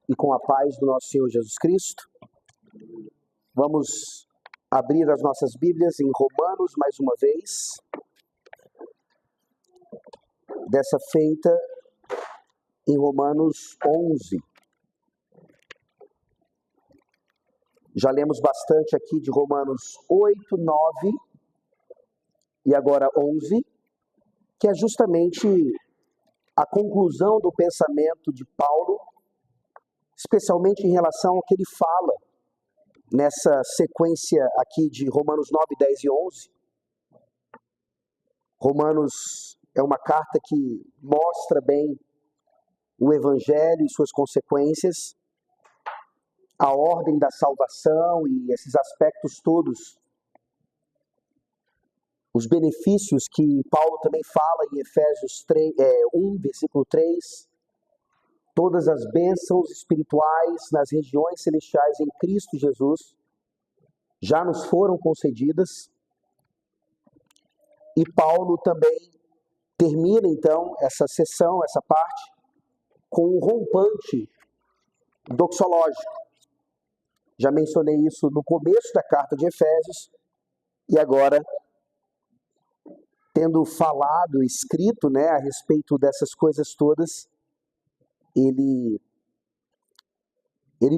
E com a paz do nosso Senhor Jesus Cristo, vamos abrir as nossas Bíblias em Romanos mais uma vez. Dessa feita em Romanos 11. Já lemos bastante aqui de Romanos 8, 9 e agora 11, que é justamente a conclusão do pensamento de Paulo, especialmente em relação ao que ele fala nessa sequência aqui de Romanos 9, 10 e 11. Romanos é uma carta que mostra bem o Evangelho e suas consequências, a ordem da salvação e esses aspectos todos, os benefícios que Paulo também fala em Efésios 1, versículo 3, todas as bênçãos espirituais nas regiões celestiais em Cristo Jesus já nos foram concedidas. E Paulo também termina então essa sessão, essa parte, com um rompante doxológico. Já mencionei isso no começo da carta de Efésios, e agora, tendo falado, escrito, a respeito dessas coisas todas, ele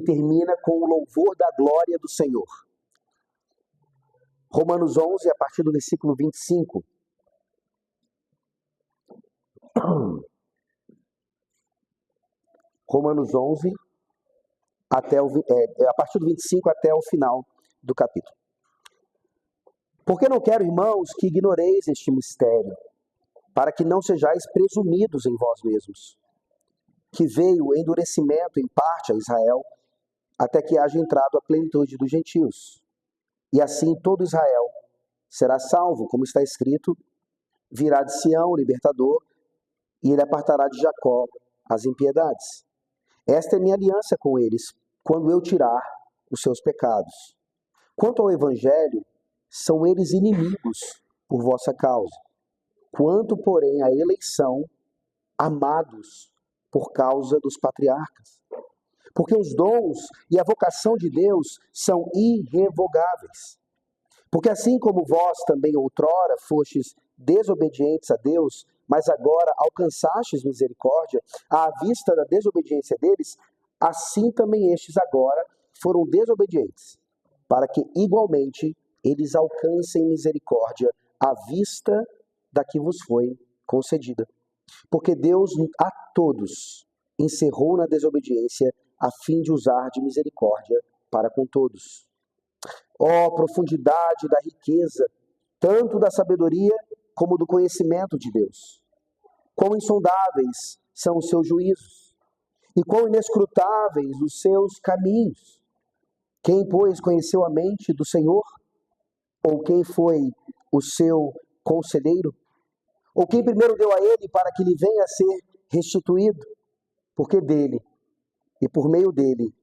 termina com o louvor da glória do Senhor. Romanos 11, a partir do versículo 25. Romanos 11, a partir do 25 até o final do capítulo. Porque não quero, irmãos, que ignoreis este mistério, para que não sejais presumidos em vós mesmos, que veio o endurecimento em parte a Israel, até que haja entrado a plenitude dos gentios. E assim todo Israel será salvo, como está escrito: virá de Sião o libertador, e ele apartará de Jacó as impiedades. Esta é minha aliança com eles, quando eu tirar os seus pecados. Quanto ao Evangelho, são eles inimigos por vossa causa. Quanto, porém, à eleição, amados por causa dos patriarcas. Porque os dons e a vocação de Deus são irrevogáveis. Porque assim como vós também outrora fostes desobedientes a Deus, mas agora alcançastes misericórdia à vista da desobediência deles, assim também estes agora foram desobedientes, para que igualmente eles alcancem misericórdia à vista da que vos foi concedida. Porque Deus a todos encerrou na desobediência, a fim de usar de misericórdia para com todos. Ó profundidade da riqueza, tanto da sabedoria como do conhecimento de Deus. Quão insondáveis são os seus juízos, e quão inescrutáveis os seus caminhos. Quem, pois, conheceu a mente do Senhor? Ou quem foi o seu conselheiro? Ou quem primeiro deu a ele para que lhe venha a ser restituído? Porque dele, e por meio dele,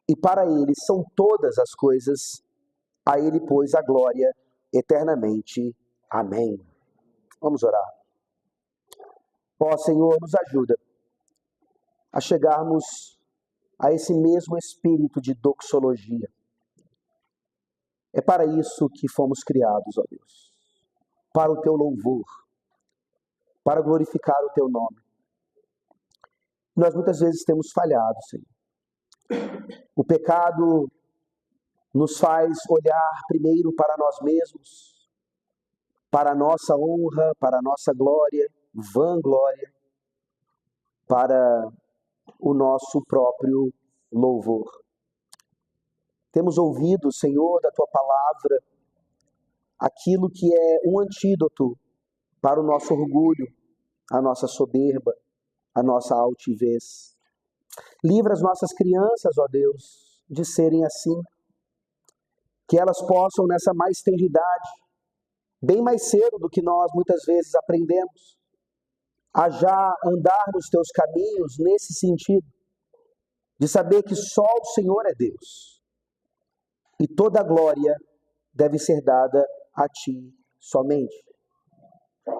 e para ele são todas as coisas, a ele, pois, a glória eternamente. Amém. Vamos orar. Ó Senhor, nos ajuda a chegarmos a esse mesmo espírito de doxologia. É para isso que fomos criados, ó Deus, para o teu louvor, para glorificar o teu nome. Nós muitas vezes temos falhado, Senhor. O pecado nos faz olhar primeiro para nós mesmos, para a nossa honra, para a nossa glória, vanglória, para o nosso próprio louvor. Temos ouvido, Senhor, da Tua palavra, aquilo que é um antídoto para o nosso orgulho, a nossa soberba, a nossa altivez. Livra as nossas crianças, ó Deus, de serem assim. Que elas possam, nessa mais tenridade, bem mais cedo do que nós muitas vezes aprendemos, a já andar nos Teus caminhos nesse sentido, de saber que só o Senhor é Deus. E toda a glória deve ser dada a Ti somente.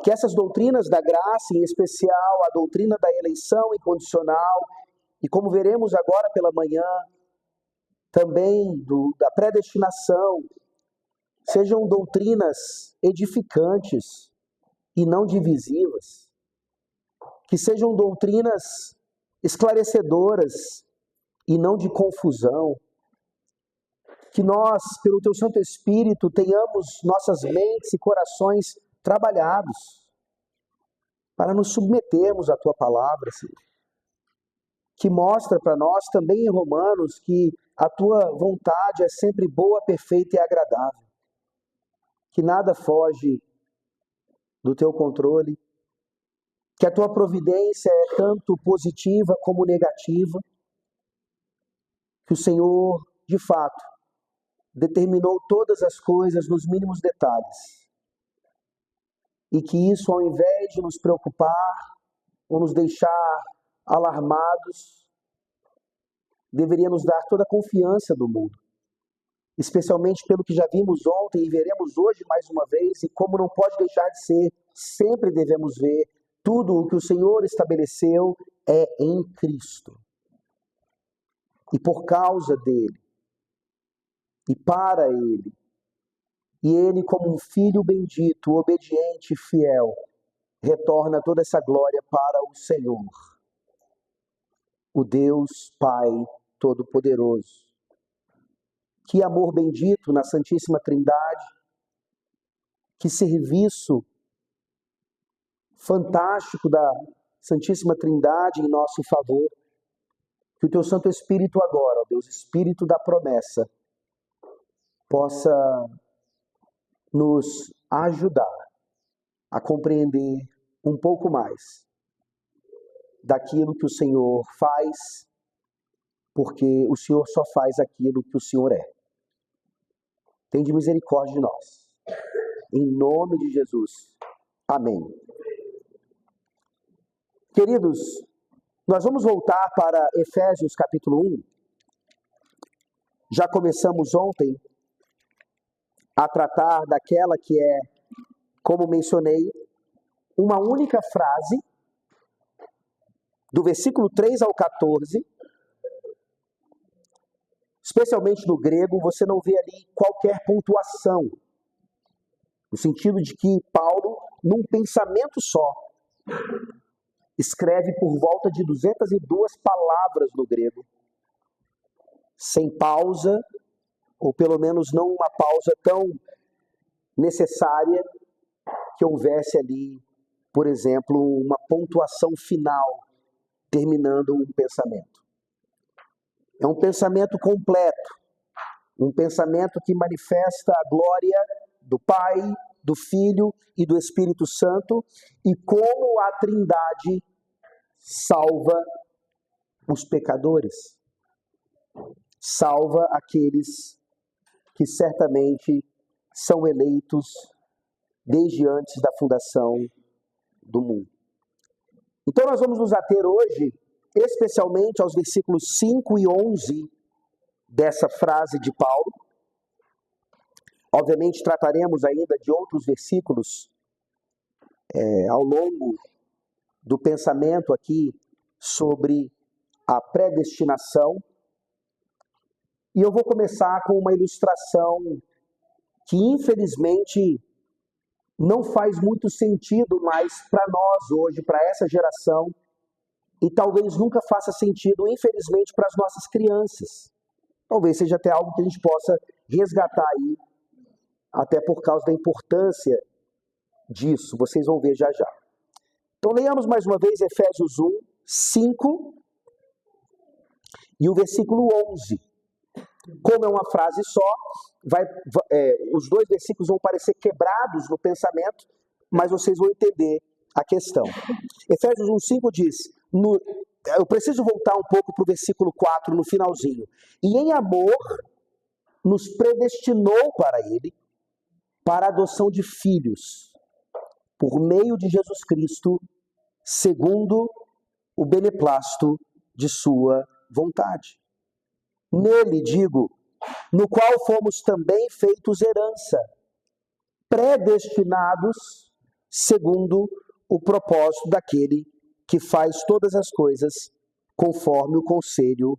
Que essas doutrinas da graça, em especial a doutrina da eleição incondicional e como veremos agora pela manhã, também da predestinação, sejam doutrinas edificantes e não divisivas, que sejam doutrinas esclarecedoras e não de confusão, que nós, pelo Teu Santo Espírito, tenhamos nossas mentes e corações trabalhados para nos submetermos à Tua palavra, Senhor, que mostra para nós também em Romanos que a Tua vontade é sempre boa, perfeita e agradável, que nada foge do Teu controle, que a Tua providência é tanto positiva como negativa, que o Senhor, de fato, determinou todas as coisas nos mínimos detalhes, e que isso, ao invés de nos preocupar ou nos deixar alarmados, deveria nos dar toda a confiança do mundo, especialmente pelo que já vimos ontem e veremos hoje mais uma vez, e como não pode deixar de ser, sempre devemos ver, tudo o que o Senhor estabeleceu é em Cristo. E por causa dele, e para ele, e ele como um filho bendito, obediente e fiel, retorna toda essa glória para o Senhor, o Deus Pai Todo-Poderoso. Que amor bendito na Santíssima Trindade, que serviço fantástico da Santíssima Trindade em nosso favor. Que o Teu Santo Espírito agora, ó Deus, Espírito da promessa, possa nos ajudar a compreender um pouco mais daquilo que o Senhor faz, porque o Senhor só faz aquilo que o Senhor é. Tende misericórdia de nós. Em nome de Jesus. Amém. Queridos, nós vamos voltar para Efésios capítulo 1. Já começamos ontem a tratar daquela que é, como mencionei, uma única frase, do versículo 3 ao 14, especialmente no grego, você não vê ali qualquer pontuação, no sentido de que Paulo, num pensamento só, escreve por volta de 202 palavras no grego, sem pausa, ou pelo menos não uma pausa tão necessária que houvesse ali, por exemplo, uma pontuação final, terminando um pensamento. É um pensamento completo, um pensamento que manifesta a glória do Pai, do Filho e do Espírito Santo, e como a Trindade salva os pecadores, salva aqueles que certamente são eleitos desde antes da fundação do mundo. Então nós vamos nos ater hoje, especialmente aos versículos 5 e 11 dessa frase de Paulo. Obviamente trataremos ainda de outros versículos ao longo do pensamento aqui sobre a predestinação. E eu vou começar com uma ilustração que, infelizmente, não faz muito sentido mais para nós hoje, para essa geração, e talvez nunca faça sentido, infelizmente, para as nossas crianças. Talvez seja até algo que a gente possa resgatar aí, até por causa da importância disso. Vocês vão ver já já. Então, leiamos mais uma vez Efésios 1, 5 e o versículo 11. Como é uma frase só, os dois versículos vão parecer quebrados no pensamento, mas vocês vão entender a questão. Efésios 1,5 diz, eu preciso voltar um pouco para o versículo 4, no finalzinho. E em amor, nos predestinou para Ele, para a adoção de filhos, por meio de Jesus Cristo, segundo o beneplácito de sua vontade. Nele, digo, no qual fomos também feitos herança, predestinados segundo o propósito daquele que faz todas as coisas conforme o conselho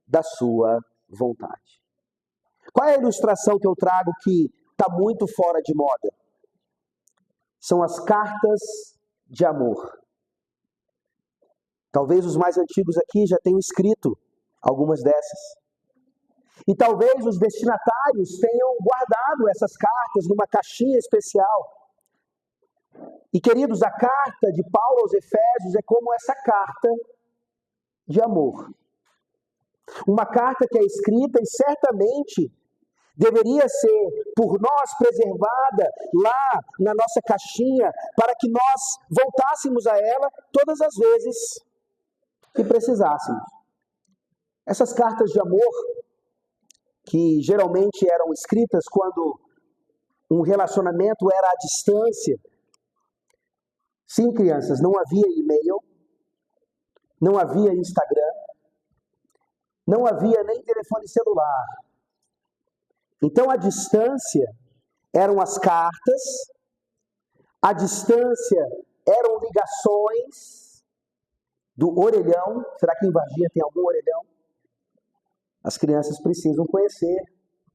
da sua vontade. Qual é a ilustração que eu trago que está muito fora de moda? São as cartas de amor. Talvez os mais antigos aqui já tenham escrito algumas dessas. E talvez os destinatários tenham guardado essas cartas numa caixinha especial. E, queridos, a carta de Paulo aos Efésios é como essa carta de amor. Uma carta que é escrita e certamente deveria ser por nós preservada lá na nossa caixinha para que nós voltássemos a ela todas as vezes que precisássemos. Essas cartas de amor, que geralmente eram escritas quando um relacionamento era à distância. Sim, crianças, não havia e-mail, não havia Instagram, não havia nem telefone celular. Então, a distância eram as cartas, a distância eram ligações do orelhão. Será que em Varginha tem algum orelhão? As crianças precisam conhecer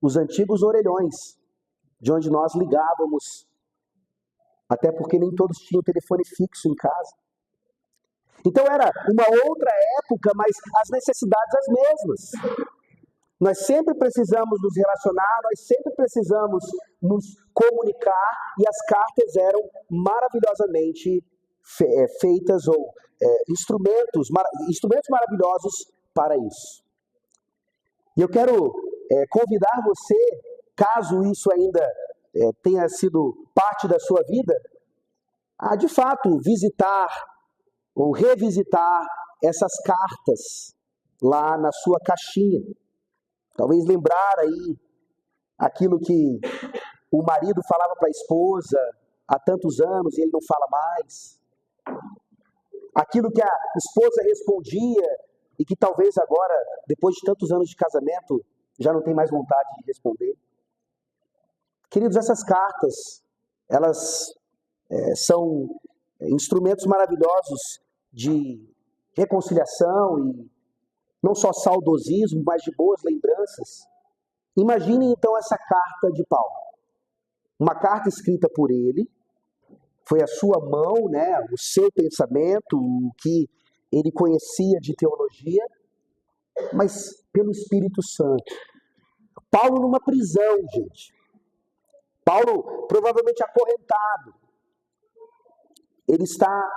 os antigos orelhões, de onde nós ligávamos, até porque nem todos tinham telefone fixo em casa. Então era uma outra época, mas as necessidades as mesmas. Nós sempre precisamos nos relacionar, nós sempre precisamos nos comunicar, e as cartas eram maravilhosamente feitas, ou instrumentos maravilhosos para isso. E eu quero convidar você, caso isso ainda tenha sido parte da sua vida, a de fato visitar ou revisitar essas cartas lá na sua caixinha. Talvez lembrar aí aquilo que o marido falava para a esposa há tantos anos e ele não fala mais. Aquilo que a esposa respondia e que talvez agora, depois de tantos anos de casamento, já não tem mais vontade de responder. Queridos, essas cartas, elas são instrumentos maravilhosos de reconciliação e não só saudosismo, mas de boas lembranças. Imagine então essa carta de Paulo. Uma carta escrita por ele, foi a sua mão, né, o seu pensamento, o que ele conhecia de teologia, mas pelo Espírito Santo. Paulo numa prisão, gente. Paulo provavelmente acorrentado. Ele está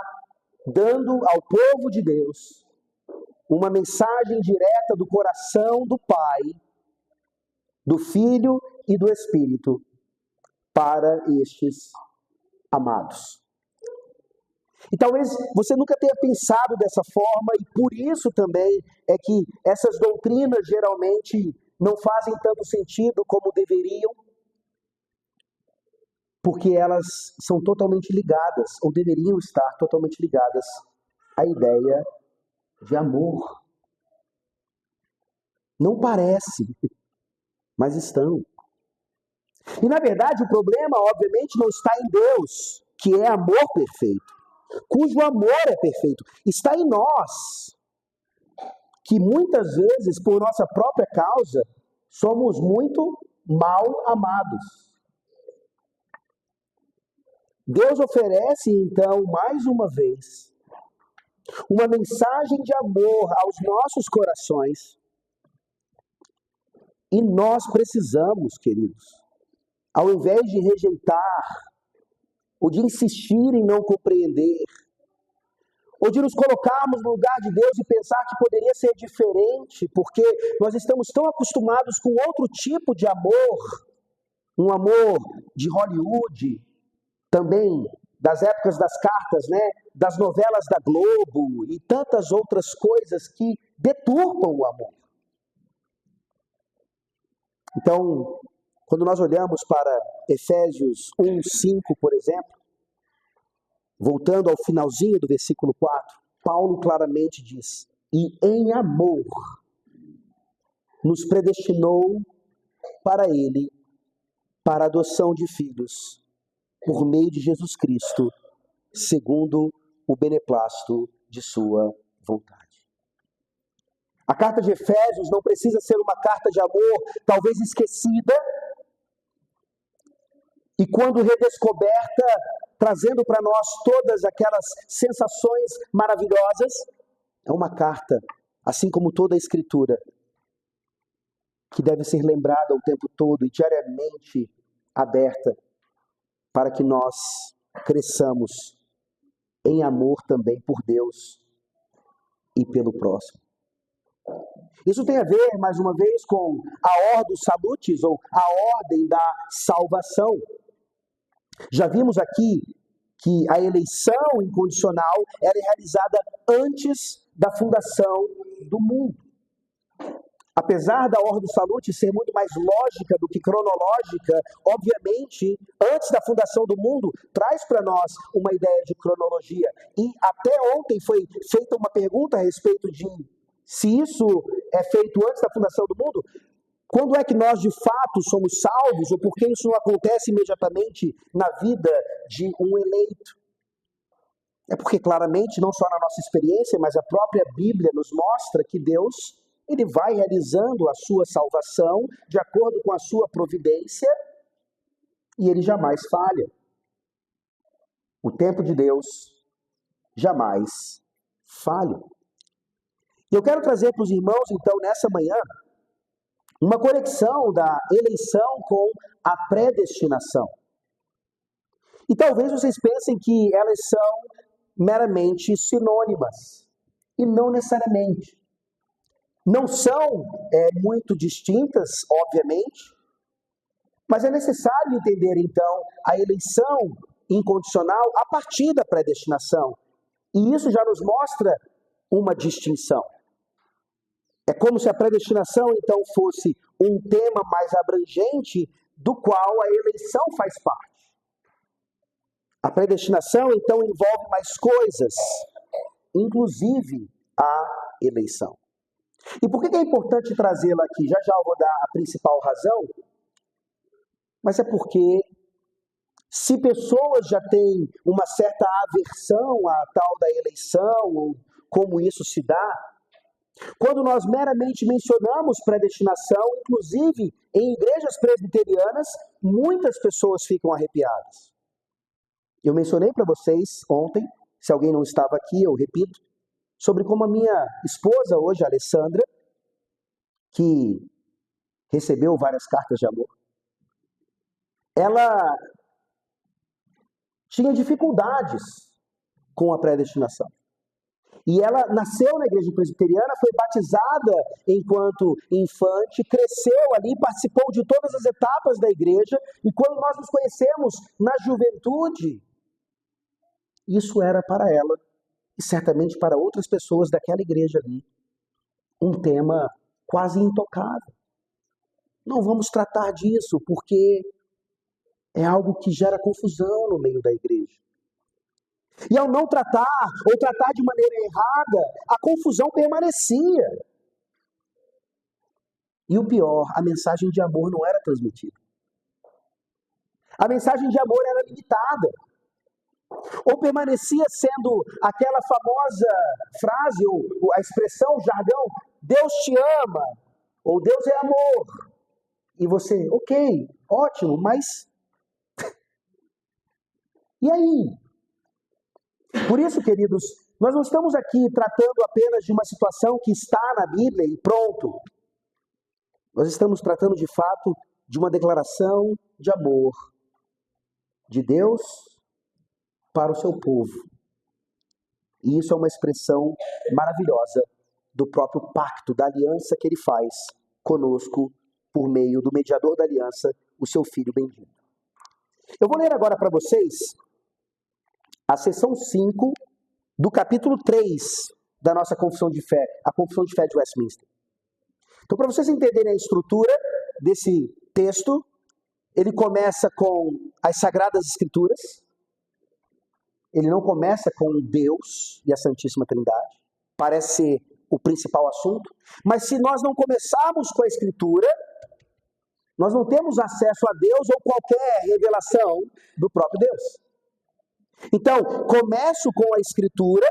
dando ao povo de Deus uma mensagem direta do coração do Pai, do Filho e do Espírito para estes amados. E talvez você nunca tenha pensado dessa forma, e por isso também é que essas doutrinas geralmente não fazem tanto sentido como deveriam, porque elas são totalmente ligadas, ou deveriam estar totalmente ligadas, à ideia de amor. Não parece, mas estão. E na verdade o problema, obviamente, não está em Deus, que é amor perfeito, cujo amor é perfeito. Está em nós, que muitas vezes, por nossa própria causa, somos muito mal amados. Deus oferece, então, mais uma vez, uma mensagem de amor aos nossos corações. E nós precisamos, queridos, ao invés de rejeitar, ou de insistir em não compreender, ou de nos colocarmos no lugar de Deus e pensar que poderia ser diferente, porque nós estamos tão acostumados com outro tipo de amor, um amor de Hollywood, também das épocas das cartas, né, das novelas da Globo e tantas outras coisas que deturpam o amor. Então, quando nós olhamos para Efésios 1:5, por exemplo, voltando ao finalzinho do versículo 4, Paulo claramente diz: e em amor nos predestinou para ele, para a adoção de filhos, por meio de Jesus Cristo, segundo o beneplácito de sua vontade. A carta de Efésios não precisa ser uma carta de amor, talvez esquecida, e quando redescoberta, trazendo para nós todas aquelas sensações maravilhosas, é uma carta, assim como toda a Escritura, que deve ser lembrada o tempo todo e diariamente aberta, para que nós cresçamos em amor também por Deus e pelo próximo. Isso tem a ver, mais uma vez, com a Ordo Salutis, ou a ordem da salvação. Já vimos aqui que a eleição incondicional era realizada antes da fundação do mundo. Apesar da Ordo Salutis ser muito mais lógica do que cronológica, obviamente, antes da fundação do mundo, traz para nós uma ideia de cronologia. E até ontem foi feita uma pergunta a respeito de se isso é feito antes da fundação do mundo, quando é que nós de fato somos salvos, ou por que isso não acontece imediatamente na vida de um eleito? É porque claramente, não só na nossa experiência, mas a própria Bíblia nos mostra que Deus, ele vai realizando a sua salvação de acordo com a sua providência e ele jamais falha. O tempo de Deus jamais falha. E eu quero trazer para os irmãos, então, nessa manhã, uma conexão da eleição com a predestinação. E talvez vocês pensem que elas são meramente sinônimas. E não necessariamente. Não são muito distintas, obviamente, mas é necessário entender, então, a eleição incondicional a partir da predestinação. E isso já nos mostra uma distinção. É como se a predestinação, então, fosse um tema mais abrangente do qual a eleição faz parte. A predestinação, então, envolve mais coisas, inclusive a eleição. E por que é importante trazê-la aqui? Já eu vou dar a principal razão, mas é porque se pessoas já têm uma certa aversão à tal da eleição, ou como isso se dá, quando nós meramente mencionamos predestinação, inclusive em igrejas presbiterianas, muitas pessoas ficam arrepiadas. Eu mencionei para vocês ontem, se alguém não estava aqui, eu repito, sobre como a minha esposa hoje, a Alessandra, que recebeu várias cartas de amor, ela tinha dificuldades com a predestinação. E ela nasceu na igreja presbiteriana, foi batizada enquanto infante, cresceu ali, participou de todas as etapas da igreja, e quando nós nos conhecemos na juventude, isso era para ela, e certamente para outras pessoas daquela igreja ali, um tema quase intocável. Não vamos tratar disso, porque é algo que gera confusão no meio da igreja. E ao não tratar, ou tratar de maneira errada, a confusão permanecia. E o pior, a mensagem de amor não era transmitida. A mensagem de amor era limitada. Ou permanecia sendo aquela famosa frase, ou a expressão, o jargão, Deus te ama, ou Deus é amor. E você, ok, ótimo, mas... E aí? Por isso, queridos, nós não estamos aqui tratando apenas de uma situação que está na Bíblia e pronto. Nós estamos tratando, de fato, de uma declaração de amor de Deus para o seu povo. E isso é uma expressão maravilhosa do próprio pacto, da aliança que ele faz conosco por meio do mediador da aliança, o seu Filho bendito. Eu vou ler agora para vocês a seção 5 do capítulo 3 da nossa Confissão de Fé, a Confissão de Fé de Westminster. Então, para vocês entenderem a estrutura desse texto, ele começa com as Sagradas Escrituras, ele não começa com Deus e a Santíssima Trindade, parece ser o principal assunto, mas se nós não começarmos com a Escritura, nós não temos acesso a Deus ou qualquer revelação do próprio Deus. Então, começo com a Escritura,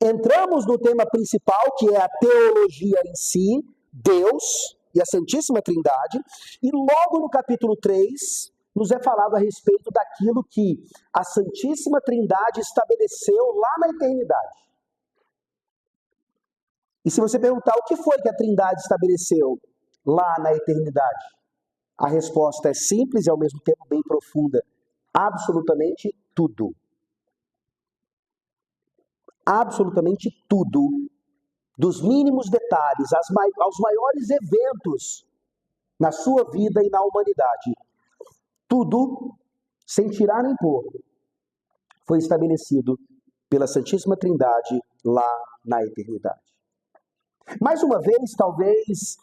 Entramos no tema principal, que é a teologia em si, Deus e a Santíssima Trindade, e logo no capítulo 3, nos é falado a respeito daquilo que a Santíssima Trindade estabeleceu lá na eternidade. E se você perguntar o que foi que a Trindade estabeleceu lá na eternidade, a resposta é simples e ao mesmo tempo bem profunda. Absolutamente tudo. Absolutamente tudo. Dos mínimos detalhes aos maiores eventos na sua vida e na humanidade. Tudo, sem tirar nem pôr, foi estabelecido pela Santíssima Trindade lá na eternidade. Mais uma vez, talvez,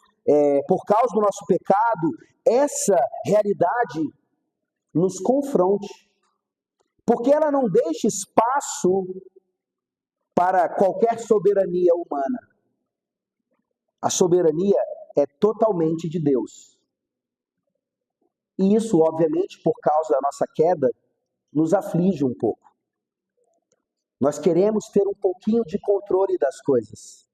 por causa do nosso pecado, essa realidade nos confronte, porque ela não deixa espaço para qualquer soberania humana. A soberania é totalmente de Deus. E isso, obviamente, por causa da nossa queda, nos aflige um pouco. Nós queremos ter um pouquinho de controle das coisas,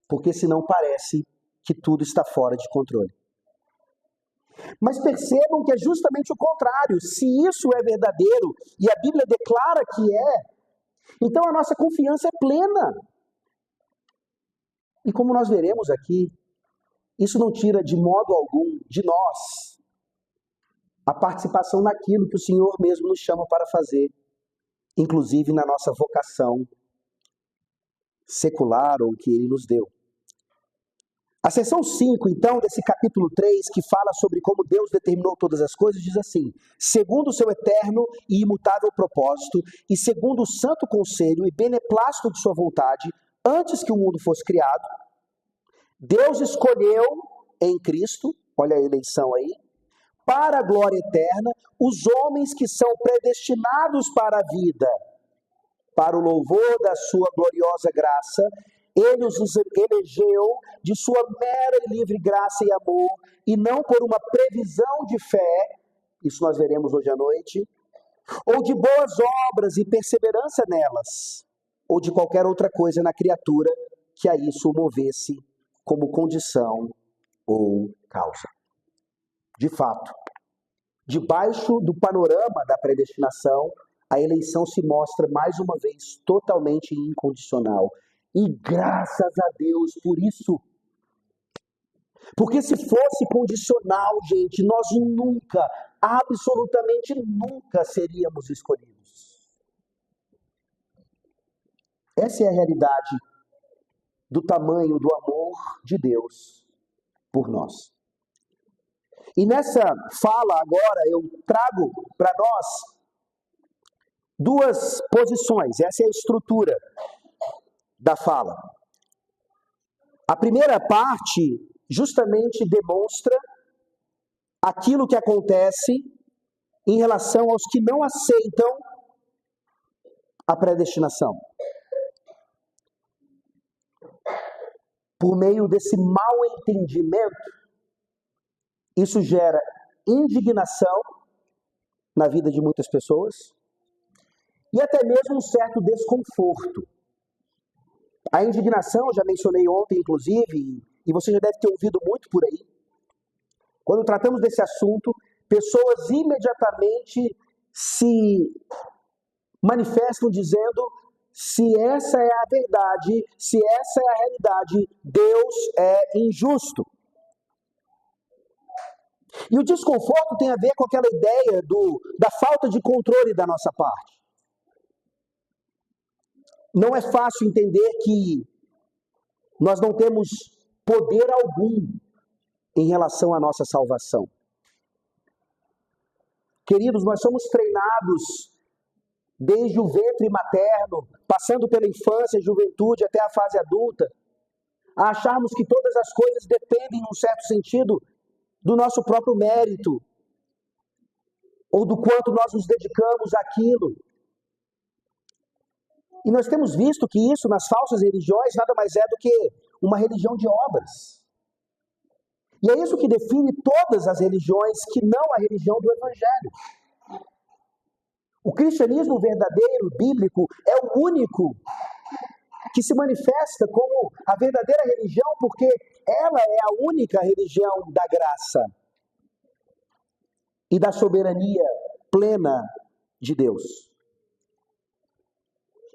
porque senão parece que tudo está fora de controle. Mas percebam que é justamente o contrário. Se isso é verdadeiro e a Bíblia declara que é, então a nossa confiança é plena. E como nós veremos aqui, isso não tira de modo algum de nós a participação naquilo que o Senhor mesmo nos chama para fazer, inclusive na nossa vocação secular ou que Ele nos deu. A seção 5, então, desse capítulo 3, que fala sobre como Deus determinou todas as coisas, diz assim: segundo o seu eterno e imutável propósito, e segundo o santo conselho e beneplácito de sua vontade, antes que o mundo fosse criado, Deus escolheu em Cristo, olha a eleição aí, para a glória eterna, os homens que são predestinados para a vida, para o louvor da sua gloriosa graça. Ele os elegeu de sua mera e livre graça e amor, e não por uma previsão de fé, isso nós veremos hoje à noite, ou de boas obras e perseverança nelas, ou de qualquer outra coisa na criatura que a isso o movesse como condição ou causa. De fato, debaixo do panorama da predestinação, a eleição se mostra mais uma vez totalmente incondicional. E graças a Deus por isso. Porque se fosse condicional, gente, nós nunca, absolutamente nunca seríamos escolhidos. Essa é a realidade do tamanho do amor de Deus por nós. E nessa fala agora eu trago para nós duas posições. Essa é a estrutura da fala. A primeira parte justamente demonstra aquilo que acontece em relação aos que não aceitam a predestinação. Por meio desse mau entendimento, isso gera indignação na vida de muitas pessoas e até mesmo um certo desconforto. A indignação, eu já mencionei ontem, inclusive, e você já deve ter ouvido muito por aí. Quando tratamos desse assunto, pessoas imediatamente se manifestam dizendo: se essa é a verdade, se essa é a realidade, Deus é injusto. E o desconforto tem a ver com aquela ideia da falta de controle da nossa parte. Não é fácil entender que nós não temos poder algum em relação à nossa salvação. Queridos, nós somos treinados desde o ventre materno, passando pela infância, juventude, até a fase adulta, a acharmos que todas as coisas dependem, num certo sentido, do nosso próprio mérito, ou do quanto nós nos dedicamos àquilo. E nós temos visto que isso nas falsas religiões nada mais é do que uma religião de obras. E é isso que define todas as religiões, que não a religião do Evangelho. O cristianismo verdadeiro, bíblico, é o único que se manifesta como a verdadeira religião, porque ela é a única religião da graça e da soberania plena de Deus.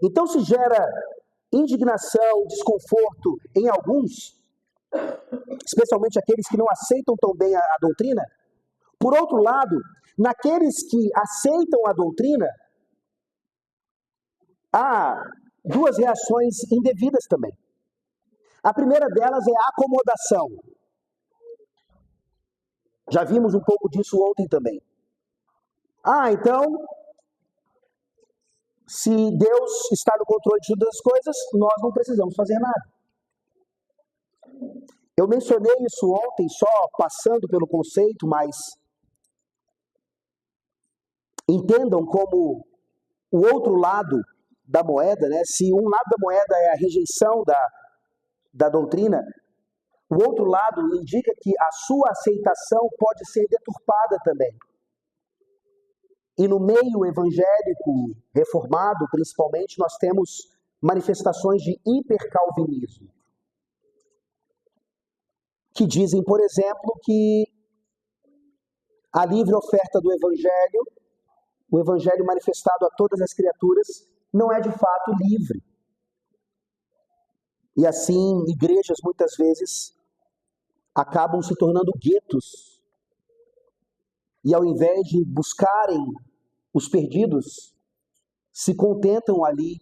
Então se gera indignação, desconforto em alguns, especialmente aqueles que não aceitam tão bem a doutrina. Por outro lado, naqueles que aceitam a doutrina, há duas reações indevidas também. A primeira delas é a acomodação. Já vimos um pouco disso ontem também. Então, se Deus está no controle de todas as coisas, nós não precisamos fazer nada. Eu mencionei isso ontem, só passando pelo conceito, mas entendam como o outro lado da moeda, né? Se um lado da moeda é a rejeição da doutrina, o outro lado indica que a sua aceitação pode ser deturpada também. E no meio evangélico reformado, principalmente, nós temos manifestações de hipercalvinismo, que dizem, por exemplo, que a livre oferta do evangelho, o evangelho manifestado a todas as criaturas, não é de fato livre. E assim, igrejas muitas vezes acabam se tornando guetos. E ao invés de buscarem os perdidos, se contentam ali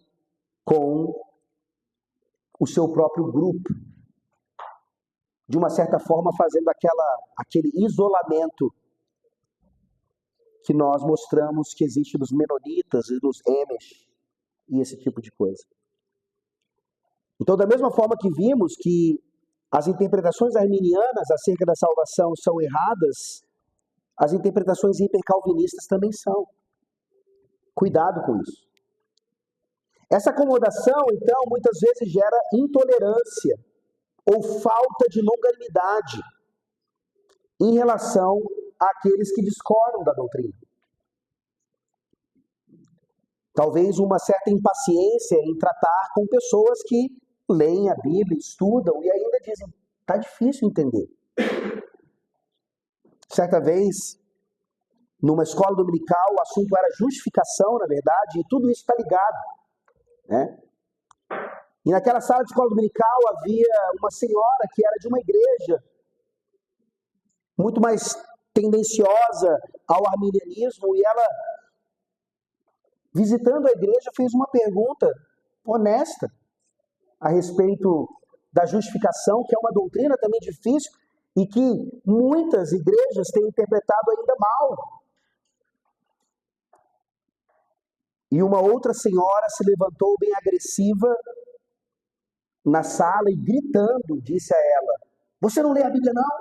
com o seu próprio grupo. De uma certa forma, fazendo aquele isolamento que nós mostramos que existe nos menonitas e nos Amish e esse tipo de coisa. Então, da mesma forma que vimos que as interpretações arminianas acerca da salvação são erradas, as interpretações hipercalvinistas também são. Cuidado com isso. Essa acomodação, então, muitas vezes gera intolerância ou falta de longanimidade em relação àqueles que discordam da doutrina. Talvez uma certa impaciência em tratar com pessoas que leem a Bíblia, estudam e ainda dizem, está difícil entender. Certa vez, numa escola dominical, o assunto era justificação, na verdade, e tudo isso está ligado, né? E naquela sala de escola dominical havia uma senhora que era de uma igreja muito mais tendenciosa ao arminianismo, e ela, visitando a igreja, fez uma pergunta honesta a respeito da justificação, que é uma doutrina também difícil e que muitas igrejas têm interpretado ainda mal. E uma outra senhora se levantou bem agressiva na sala e gritando, disse a ela, você não lê a Bíblia não?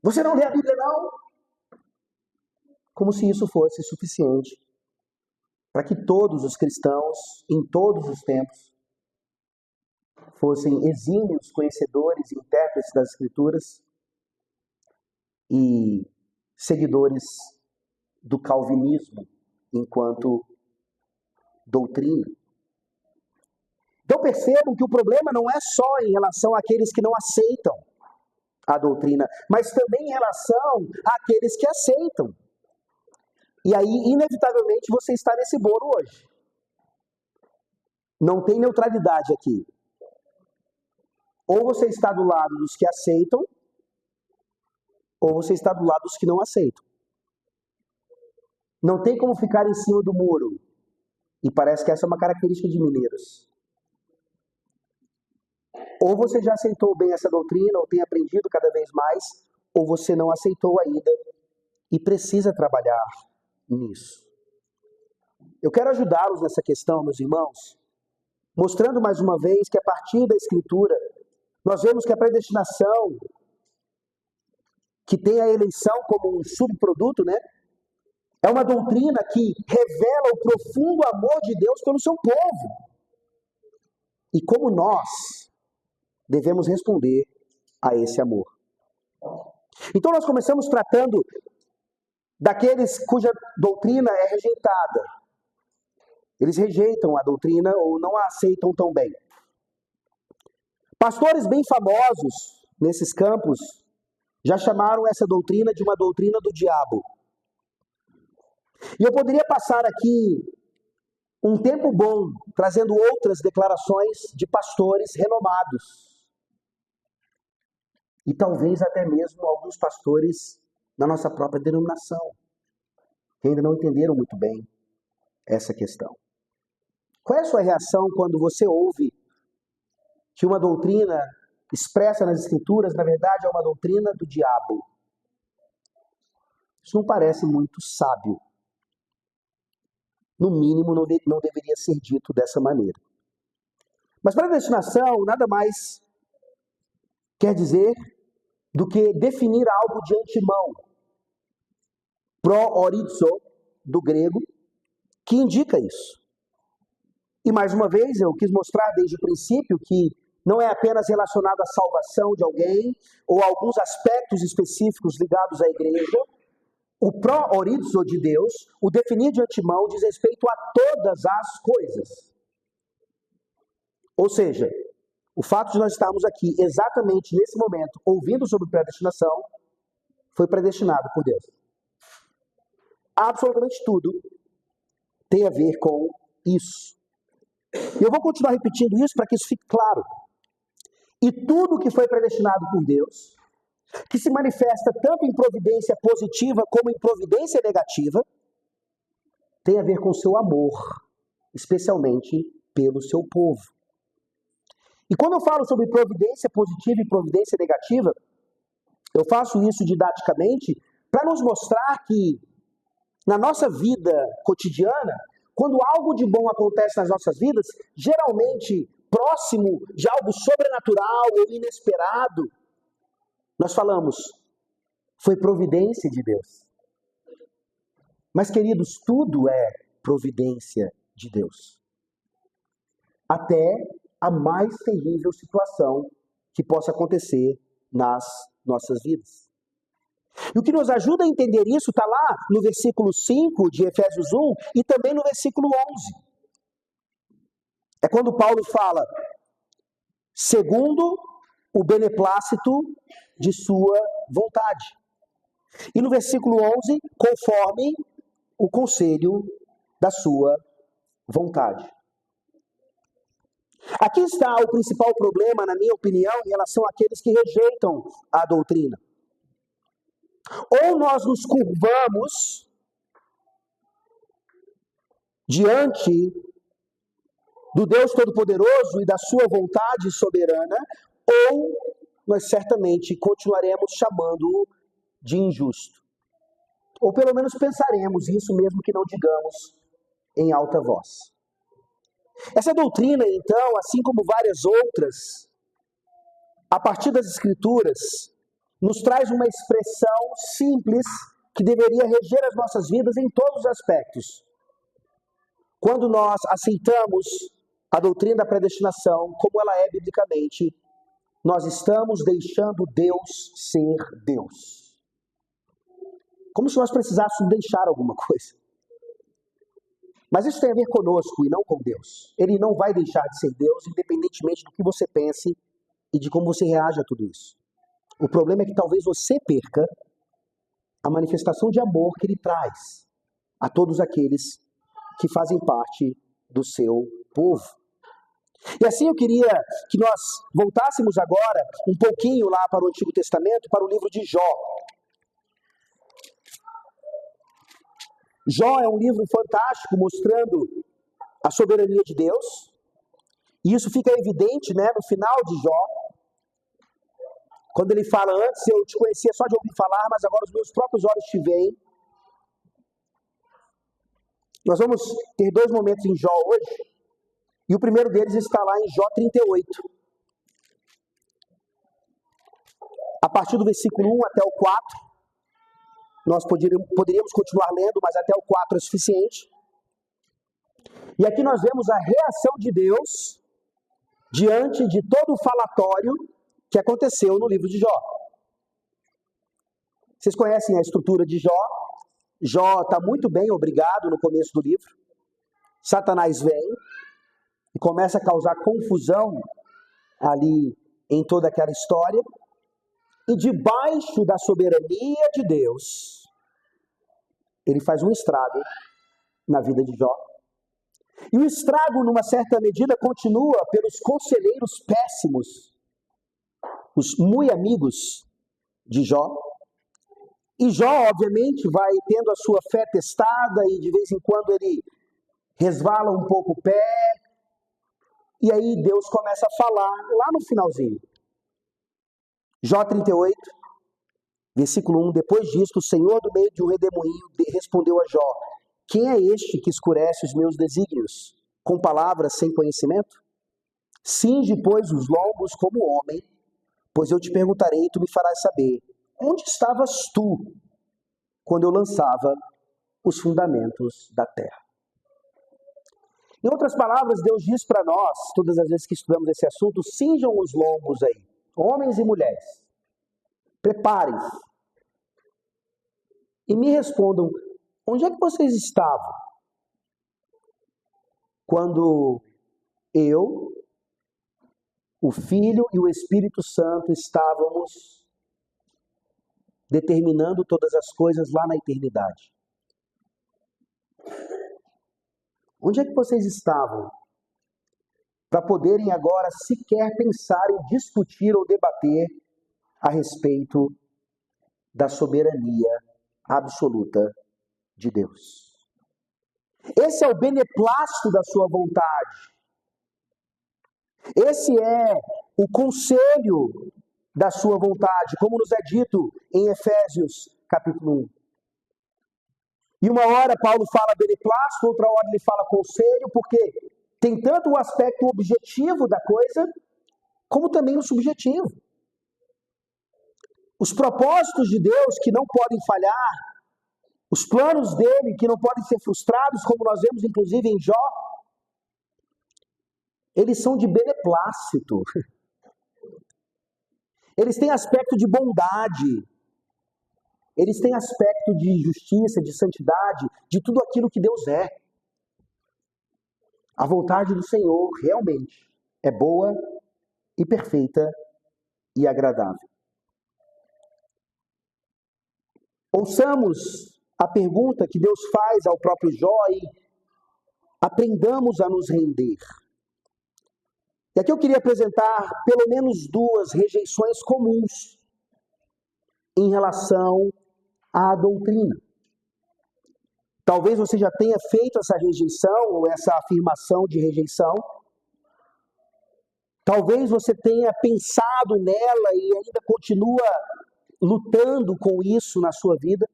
Você não lê a Bíblia não? Como se isso fosse suficiente para que todos os cristãos, em todos os tempos, fossem exímios conhecedores e intérpretes das Escrituras e seguidores do calvinismo enquanto doutrina. Então percebam que o problema não é só em relação àqueles que não aceitam a doutrina, mas também em relação àqueles que aceitam. E aí, inevitavelmente, você está nesse bolo hoje. Não tem neutralidade aqui. Ou você está do lado dos que aceitam, ou você está do lado dos que não aceitam. Não tem como ficar em cima do muro. E parece que essa é uma característica de mineiros. Ou você já aceitou bem essa doutrina, ou tem aprendido cada vez mais, ou você não aceitou ainda e precisa trabalhar nisso. Eu quero ajudá-los nessa questão, meus irmãos, mostrando mais uma vez que a partir da Escritura, nós vemos que a predestinação, que tem a eleição como um subproduto, né? É uma doutrina que revela o profundo amor de Deus pelo seu povo. E como nós devemos responder a esse amor. Então nós começamos tratando daqueles cuja doutrina é rejeitada. Eles rejeitam a doutrina ou não a aceitam tão bem. Pastores bem famosos nesses campos já chamaram essa doutrina de uma doutrina do diabo. E eu poderia passar aqui um tempo bom trazendo outras declarações de pastores renomados. E talvez até mesmo alguns pastores na nossa própria denominação, que ainda não entenderam muito bem essa questão. Qual é a sua reação quando você ouve que uma doutrina expressa nas Escrituras, na verdade, é uma doutrina do diabo? Isso não parece muito sábio. No mínimo, não deveria ser dito dessa maneira. Mas predestinação nada mais quer dizer do que definir algo de antemão. Pro-orizo, do grego, que indica isso. E mais uma vez, eu quis mostrar desde o princípio que não é apenas relacionado à salvação de alguém ou a alguns aspectos específicos ligados à igreja. O pro-orizo de Deus, o definir de antemão, diz respeito a todas as coisas. Ou seja, o fato de nós estarmos aqui exatamente nesse momento, ouvindo sobre predestinação, foi predestinado por Deus. Absolutamente tudo tem a ver com isso. E eu vou continuar repetindo isso para que isso fique claro. E tudo que foi predestinado por Deus, que se manifesta tanto em providência positiva como em providência negativa, tem a ver com o seu amor, especialmente pelo seu povo. E quando eu falo sobre providência positiva e providência negativa, eu faço isso didaticamente para nos mostrar que na nossa vida cotidiana, quando algo de bom acontece nas nossas vidas, geralmente próximo de algo sobrenatural ou inesperado, nós falamos, foi providência de Deus. Mas, queridos, tudo é providência de Deus. Até a mais terrível situação que possa acontecer nas nossas vidas. E o que nos ajuda a entender isso está lá no versículo 5 de Efésios 1 e também no versículo 11. É quando Paulo fala, segundo o beneplácito de sua vontade. E no versículo 11, conforme o conselho da sua vontade. Aqui está o principal problema, na minha opinião, em relação àqueles que rejeitam a doutrina. Ou nós nos curvamos diante do Deus Todo-Poderoso e da sua vontade soberana, ou nós certamente continuaremos chamando-o de injusto. Ou pelo menos pensaremos isso mesmo que não digamos em alta voz. Essa doutrina, então, assim como várias outras, a partir das Escrituras, nos traz uma expressão simples que deveria reger as nossas vidas em todos os aspectos. Quando nós aceitamos a doutrina da predestinação, como ela é biblicamente, nós estamos deixando Deus ser Deus. Como se nós precisássemos deixar alguma coisa. Mas isso tem a ver conosco e não com Deus. Ele não vai deixar de ser Deus, independentemente do que você pense e de como você reage a tudo isso. O problema é que talvez você perca a manifestação de amor que ele traz a todos aqueles que fazem parte do seu povo. E assim eu queria que nós voltássemos agora um pouquinho lá para o Antigo Testamento, para o livro de Jó. Jó é um livro fantástico mostrando a soberania de Deus. E isso fica evidente, no final de Jó. Quando ele fala, antes eu te conhecia só de ouvir falar, mas agora os meus próprios olhos te veem. Nós vamos ter dois momentos em Jó hoje. E o primeiro deles está lá em Jó 38. A partir do versículo 1 até o 4. Nós poderíamos continuar lendo, mas até o 4 é suficiente. E aqui nós vemos a reação de Deus diante de todo o falatório que aconteceu no livro de Jó. Vocês conhecem a estrutura de Jó? Jó está muito bem, obrigado, no começo do livro. Satanás vem e começa a causar confusão ali em toda aquela história, e debaixo da soberania de Deus, ele faz um estrago na vida de Jó. E o estrago, numa certa medida, continua pelos conselheiros péssimos, os muito amigos de Jó. E Jó, obviamente, vai tendo a sua fé testada e de vez em quando ele resvala um pouco o pé. E aí Deus começa a falar lá no finalzinho. Jó 38, versículo 1. Depois disto, o Senhor do meio de um redemoinho respondeu a Jó: quem é este que escurece os meus desígnios com palavras sem conhecimento? Cinge, pois, os lombos como homem, pois eu te perguntarei e tu me farás saber. Onde estavas tu quando eu lançava os fundamentos da terra? Em outras palavras, Deus diz para nós, todas as vezes que estudamos esse assunto, cinjam os lombos aí, homens e mulheres. Preparem-se. E me respondam, onde é que vocês estavam quando eu, o Filho e o Espírito Santo estávamos determinando todas as coisas lá na eternidade? Onde é que vocês estavam para poderem agora sequer pensar em discutir ou debater a respeito da soberania absoluta de Deus? Esse é o beneplácito da sua vontade. Esse é o conselho da sua vontade, como nos é dito em Efésios capítulo 1. E uma hora Paulo fala beneplácito, outra hora ele fala conselho, porque tem tanto o aspecto objetivo da coisa, como também o subjetivo. Os propósitos de Deus que não podem falhar, os planos dele que não podem ser frustrados, como nós vemos inclusive em Jó, eles são de beneplácito. Eles têm aspecto de bondade. Eles têm aspecto de justiça, de santidade, de tudo aquilo que Deus é. A vontade do Senhor realmente é boa e perfeita e agradável. Ouçamos a pergunta que Deus faz ao próprio Jó e aprendamos a nos render. E aqui eu queria apresentar pelo menos duas rejeições comuns em relação à doutrina. Talvez você já tenha feito essa rejeição ou essa afirmação de rejeição. Talvez você tenha pensado nela e ainda continua lutando com isso na sua vida.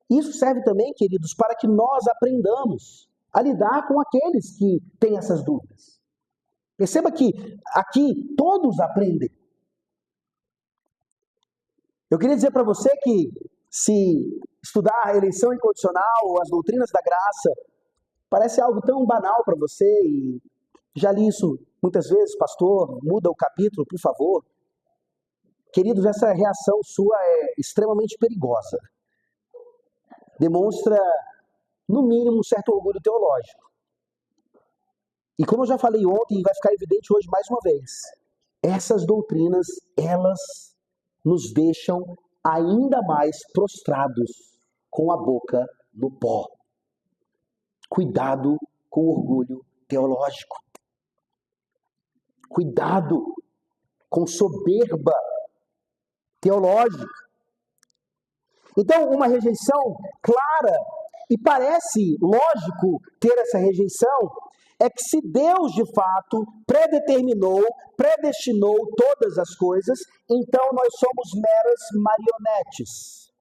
Isso serve também, queridos, para que nós aprendamos a lidar com aqueles que têm essas dúvidas. Perceba que aqui todos aprendem. Eu queria dizer para você que se estudar a eleição incondicional ou as doutrinas da graça parece algo tão banal para você, e já li isso muitas vezes, pastor, muda o capítulo, por favor. Queridos, essa reação sua é extremamente perigosa. Demonstra, no mínimo, um certo orgulho teológico. E como eu já falei ontem, e vai ficar evidente hoje mais uma vez, essas doutrinas, elas nos deixam ainda mais prostrados com a boca no pó. Cuidado com o orgulho teológico. Cuidado com soberba teológica. Então, uma rejeição clara, e parece lógico ter essa rejeição, é que se Deus de fato predestinou todas as coisas, então nós somos meras marionetes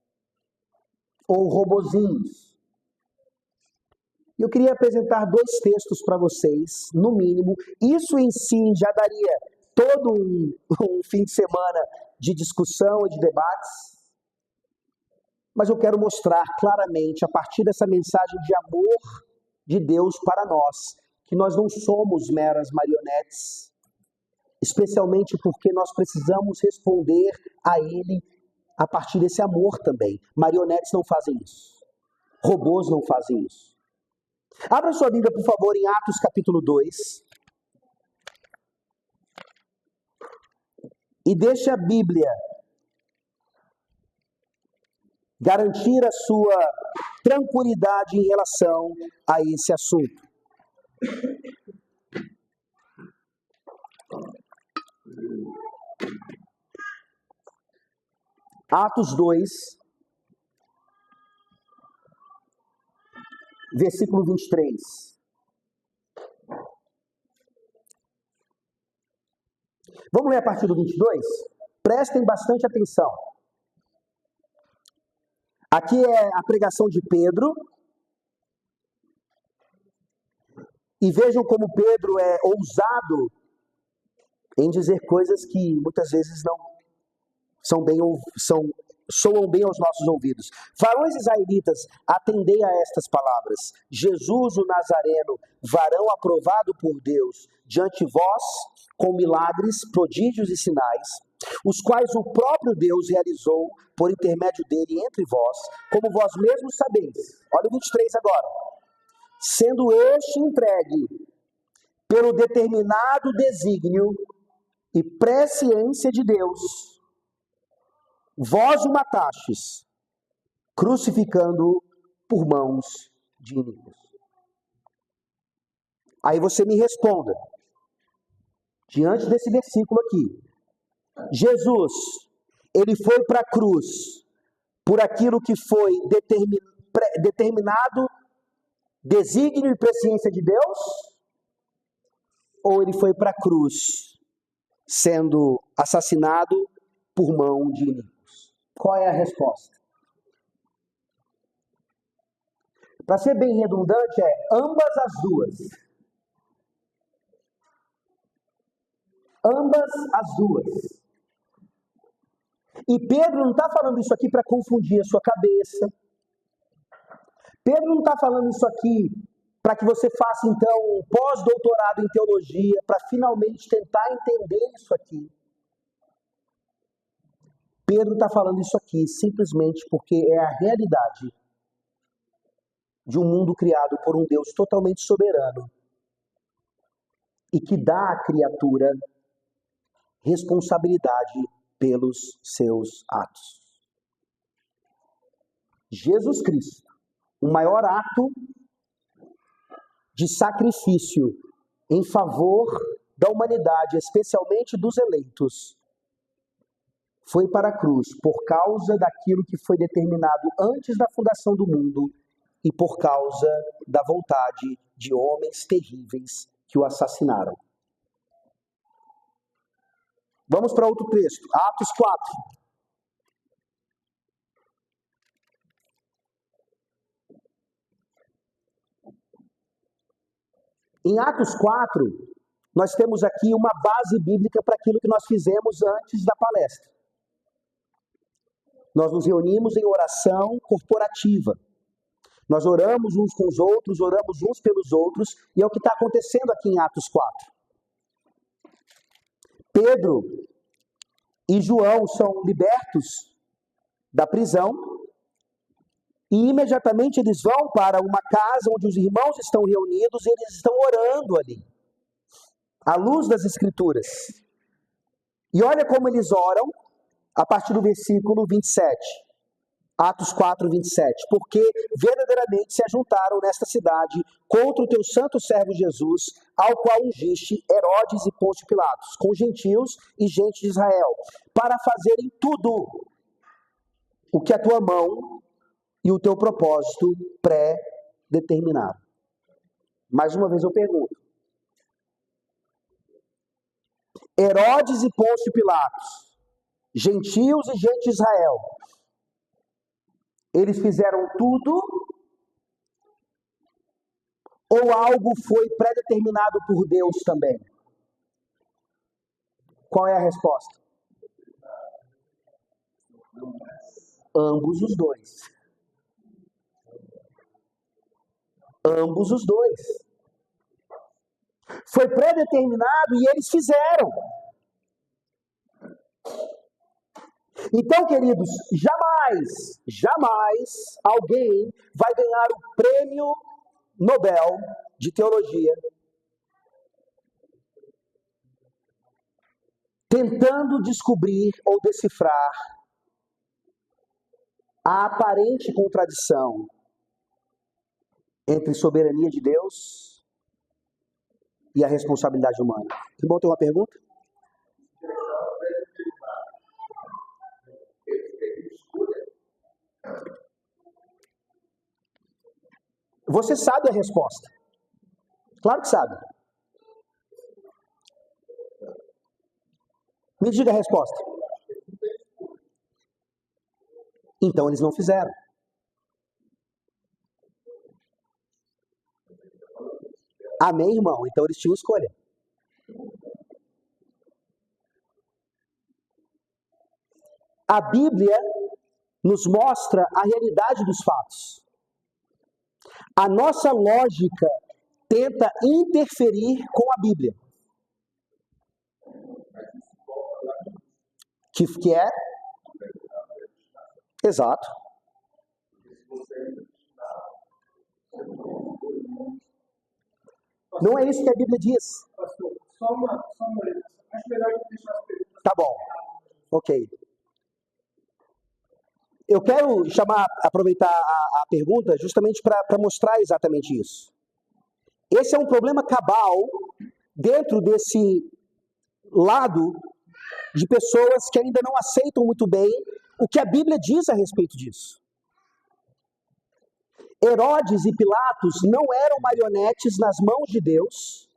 ou robozinhos. Eu queria apresentar dois textos para vocês, no mínimo. Isso em si já daria todo um fim de semana de discussão e de debates. Mas eu quero mostrar claramente, a partir dessa mensagem de amor de Deus para nós, que nós não somos meras marionetes, especialmente porque nós precisamos responder a Ele a partir desse amor também. Marionetes não fazem isso. Robôs não fazem isso. Abra sua Bíblia, por favor, em Atos capítulo 2. E deixe a Bíblia garantir a sua tranquilidade em relação a esse assunto. Atos 2, versículo 23. Vamos ler a partir do 22? Prestem bastante atenção. Aqui é a pregação de Pedro. E vejam como Pedro é ousado em dizer coisas que muitas vezes não soam bem aos nossos ouvidos. Varões israelitas, atendei a estas palavras. Jesus, o Nazareno, varão aprovado por Deus, diante de vós, com milagres, prodígios e sinais, os quais o próprio Deus realizou por intermédio dele entre vós, como vós mesmos sabeis. Olha o 23 agora. Sendo este entregue pelo determinado desígnio e presciência de Deus, vós o matastes, crucificando-o por mãos de inimigos. Aí você me responda, diante desse versículo aqui, Jesus, ele foi para a cruz por aquilo que foi determinado desígnio e presciência de Deus? Ou ele foi para a cruz sendo assassinado por mão de inimigos? Qual é a resposta? Para ser bem redundante, é ambas as duas. Ambas as duas. E Pedro não está falando isso aqui para confundir a sua cabeça. Pedro não está falando isso aqui para que você faça, então, um pós-doutorado em teologia, para finalmente tentar entender isso aqui. Pedro está falando isso aqui simplesmente porque é a realidade de um mundo criado por um Deus totalmente soberano e que dá à criatura responsabilidade pelos seus atos. Jesus Cristo, o maior ato de sacrifício em favor da humanidade, especialmente dos eleitos, foi para a cruz por causa daquilo que foi determinado antes da fundação do mundo e por causa da vontade de homens terríveis que o assassinaram. Vamos para outro texto, Atos 4. Em Atos 4, nós temos aqui uma base bíblica para aquilo que nós fizemos antes da palestra. Nós nos reunimos em oração corporativa. Nós oramos uns com os outros, oramos uns pelos outros, e é o que está acontecendo aqui em Atos 4. Pedro e João são libertos da prisão e imediatamente eles vão para uma casa onde os irmãos estão reunidos e eles estão orando ali, à luz das Escrituras. E olha como eles oram a partir do versículo 27. Atos 4, 27. Porque verdadeiramente se ajuntaram nesta cidade contra o teu santo servo Jesus, ao qual ungiste Herodes e Pôncio Pilatos, com gentios e gente de Israel, para fazerem tudo o que a tua mão e o teu propósito pré-determinaram. Mais uma vez eu pergunto. Herodes e Pôncio Pilatos, gentios e gente de Israel, eles fizeram tudo ou algo foi pré-determinado por Deus também? Qual é a resposta? Ambos os dois. Ambos os dois. Foi pré-determinado e eles fizeram. Então, queridos, jamais alguém vai ganhar o prêmio Nobel de Teologia, tentando descobrir ou decifrar a aparente contradição entre soberania de Deus e a responsabilidade humana. Que bom ter uma pergunta? Você sabe a resposta. Claro que sabe. Me diga a resposta. Então eles não fizeram. Amém, irmão? Então eles tinham escolha. A Bíblia nos mostra a realidade dos fatos. A nossa lógica tenta interferir com a Bíblia. Que é? Exato. Não é isso que a Bíblia diz. Só uma acho melhor deixar as perguntas. Tá bom. Ok. Eu quero aproveitar a pergunta justamente para mostrar exatamente isso. Esse é um problema cabal dentro desse lado de pessoas que ainda não aceitam muito bem o que a Bíblia diz a respeito disso. Herodes e Pilatos não eram marionetes nas mãos de Deus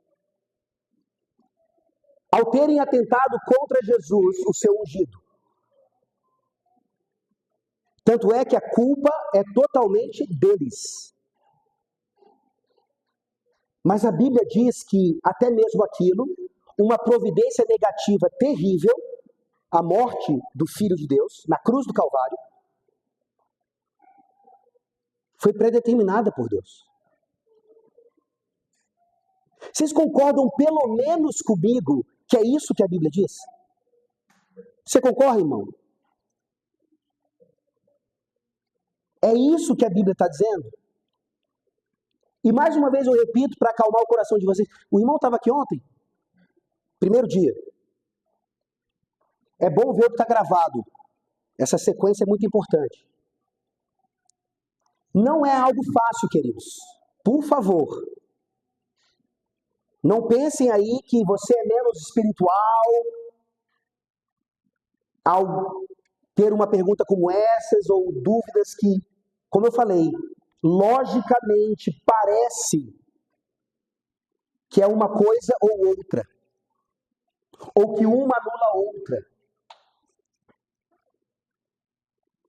ao terem atentado contra Jesus, o seu ungido. Tanto é que a culpa é totalmente deles. Mas a Bíblia diz que até mesmo aquilo, uma providência negativa terrível, a morte do Filho de Deus, na cruz do Calvário, foi predeterminada por Deus. Vocês concordam pelo menos comigo que é isso que a Bíblia diz? Você concorda, irmão? É isso que a Bíblia está dizendo? E mais uma vez eu repito para acalmar o coração de vocês. O irmão estava aqui ontem, primeiro dia. É bom ver o que está gravado. Essa sequência é muito importante. Não é algo fácil, queridos. Por favor. Não pensem aí que você é menos espiritual ao ter uma pergunta como essas ou dúvidas que, como eu falei, logicamente parece que é uma coisa ou outra. Ou que uma anula a outra.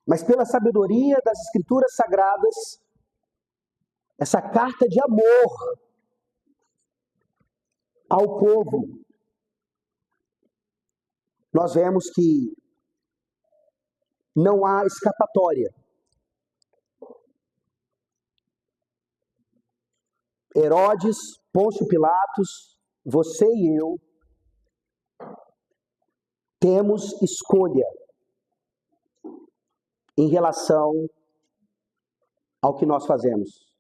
Mas pela sabedoria das Escrituras Sagradas, essa carta de amor ao povo, nós vemos que não há escapatória. Herodes, Pôncio Pilatos, você e eu temos escolha em relação ao que nós fazemos.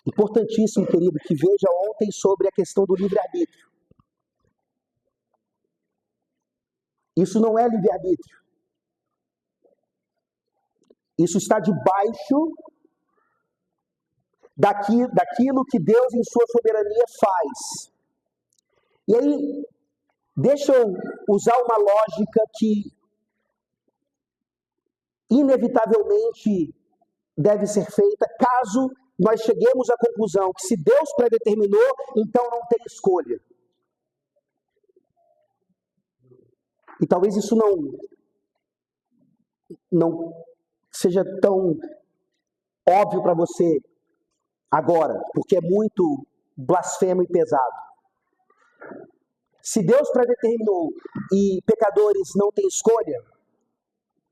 Importantíssimo, querido, que veja ontem sobre a questão do livre-arbítrio. Isso não é livre-arbítrio. Isso está debaixo daquilo que Deus em sua soberania faz. E aí, deixa eu usar uma lógica que inevitavelmente deve ser feita caso nós cheguemos à conclusão que se Deus predeterminou, então não tem escolha. E talvez isso não seja tão óbvio para você agora, porque é muito blasfemo e pesado. Se Deus predeterminou e pecadores não têm escolha,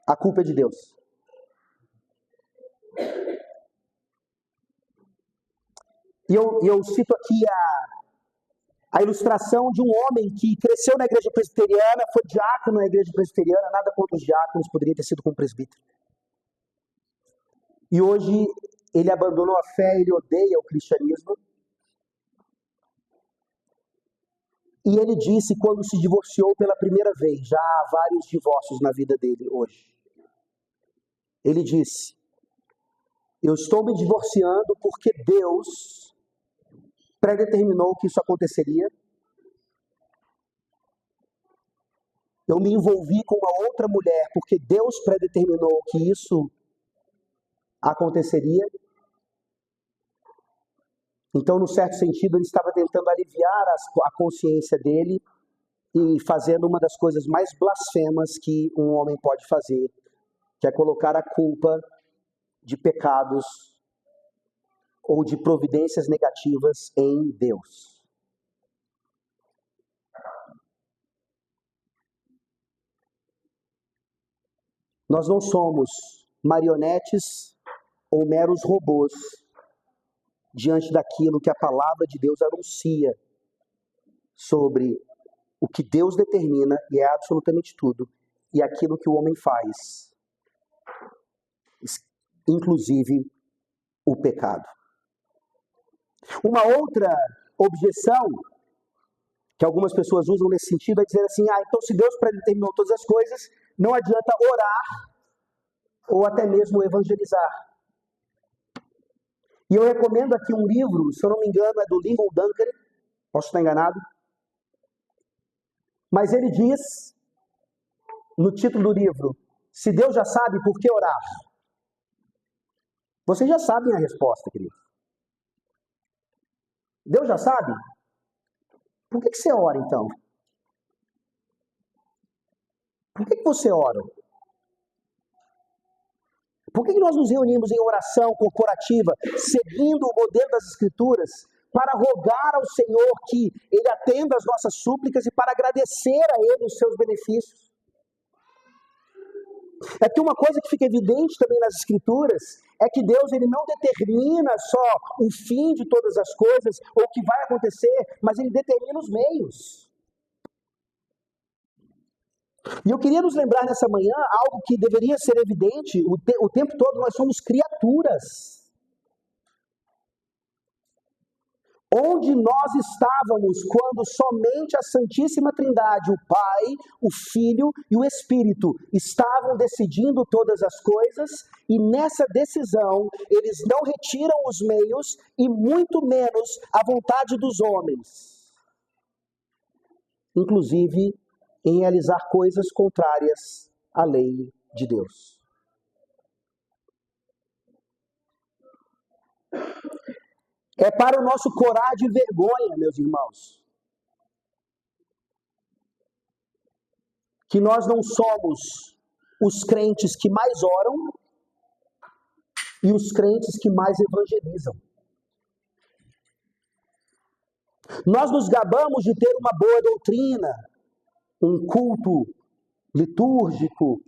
a culpa é de Deus. E eu cito aqui a ilustração de um homem que cresceu na igreja presbiteriana, foi diácono na igreja presbiteriana, nada contra os diáconos, poderia ter sido como presbítero. E hoje ele abandonou a fé, ele odeia o cristianismo. E ele disse, quando se divorciou pela primeira vez, já há vários divórcios na vida dele hoje. Ele disse, eu estou me divorciando porque Deus predeterminou que isso aconteceria. Eu me envolvi com uma outra mulher porque Deus predeterminou que isso aconteceria. Então, no certo sentido, ele estava tentando aliviar a consciência dele e fazendo uma das coisas mais blasfemas que um homem pode fazer, que é colocar a culpa de pecados ou de providências negativas em Deus. Nós não somos marionetes ou meros robôs diante daquilo que a palavra de Deus anuncia sobre o que Deus determina, e é absolutamente tudo, e aquilo que o homem faz, inclusive o pecado. Uma outra objeção que algumas pessoas usam nesse sentido é dizer assim, então se Deus predeterminou todas as coisas, não adianta orar ou até mesmo evangelizar. E eu recomendo aqui um livro, se eu não me engano, é do Lyndon Duncan, posso estar enganado, mas ele diz, no título do livro, se Deus já sabe, por que orar? Vocês já sabem a resposta, querido. Deus já sabe? Por que você ora, então? Por que você ora? Por que nós nos reunimos em oração corporativa, seguindo o modelo das Escrituras, para rogar ao Senhor que Ele atenda às nossas súplicas e para agradecer a Ele os seus benefícios? É que uma coisa que fica evidente também nas Escrituras é que Deus ele não determina só o fim de todas as coisas ou o que vai acontecer, mas Ele determina os meios. E eu queria nos lembrar nessa manhã algo que deveria ser evidente o tempo todo: nós somos criaturas. Onde nós estávamos quando somente a Santíssima Trindade, o Pai, o Filho e o Espírito, estavam decidindo todas as coisas, e nessa decisão eles não retiram os meios e muito menos a vontade dos homens, inclusive em realizar coisas contrárias à lei de Deus. É para o nosso corar de vergonha, meus irmãos, que nós não somos os crentes que mais oram e os crentes que mais evangelizam. Nós nos gabamos de ter uma boa doutrina, um culto litúrgico,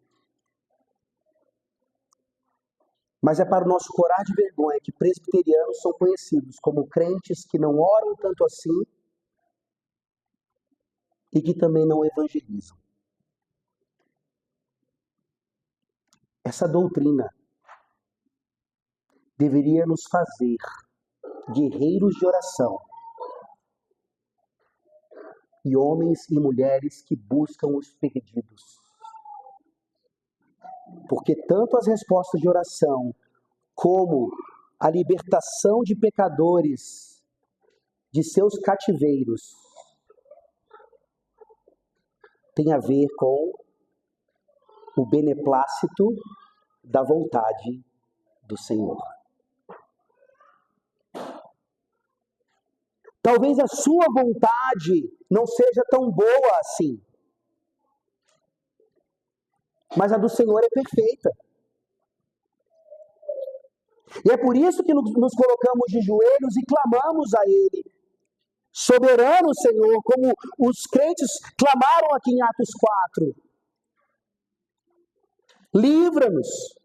mas é para o nosso corar de vergonha que presbiterianos são conhecidos como crentes que não oram tanto assim e que também não evangelizam. Essa doutrina deveria nos fazer guerreiros de oração e homens e mulheres que buscam os perdidos. Porque tanto as respostas de oração como a libertação de pecadores de seus cativeiros tem a ver com o beneplácito da vontade do Senhor. Talvez a sua vontade não seja tão boa assim, mas a do Senhor é perfeita. E é por isso que nos colocamos de joelhos e clamamos a Ele. Soberano Senhor, como os crentes clamaram aqui em Atos 4. Livra-nos.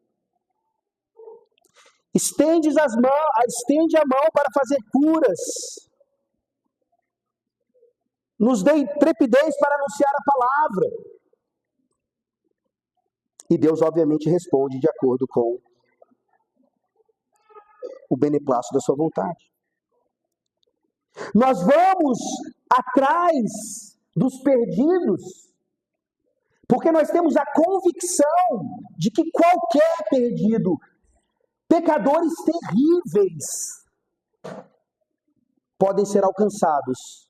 Estende a mão para fazer curas. Nos dê trepidez para anunciar a palavra. E Deus obviamente responde de acordo com o beneplácito da sua vontade. Nós vamos atrás dos perdidos, porque nós temos a convicção de que qualquer perdido, pecadores terríveis, podem ser alcançados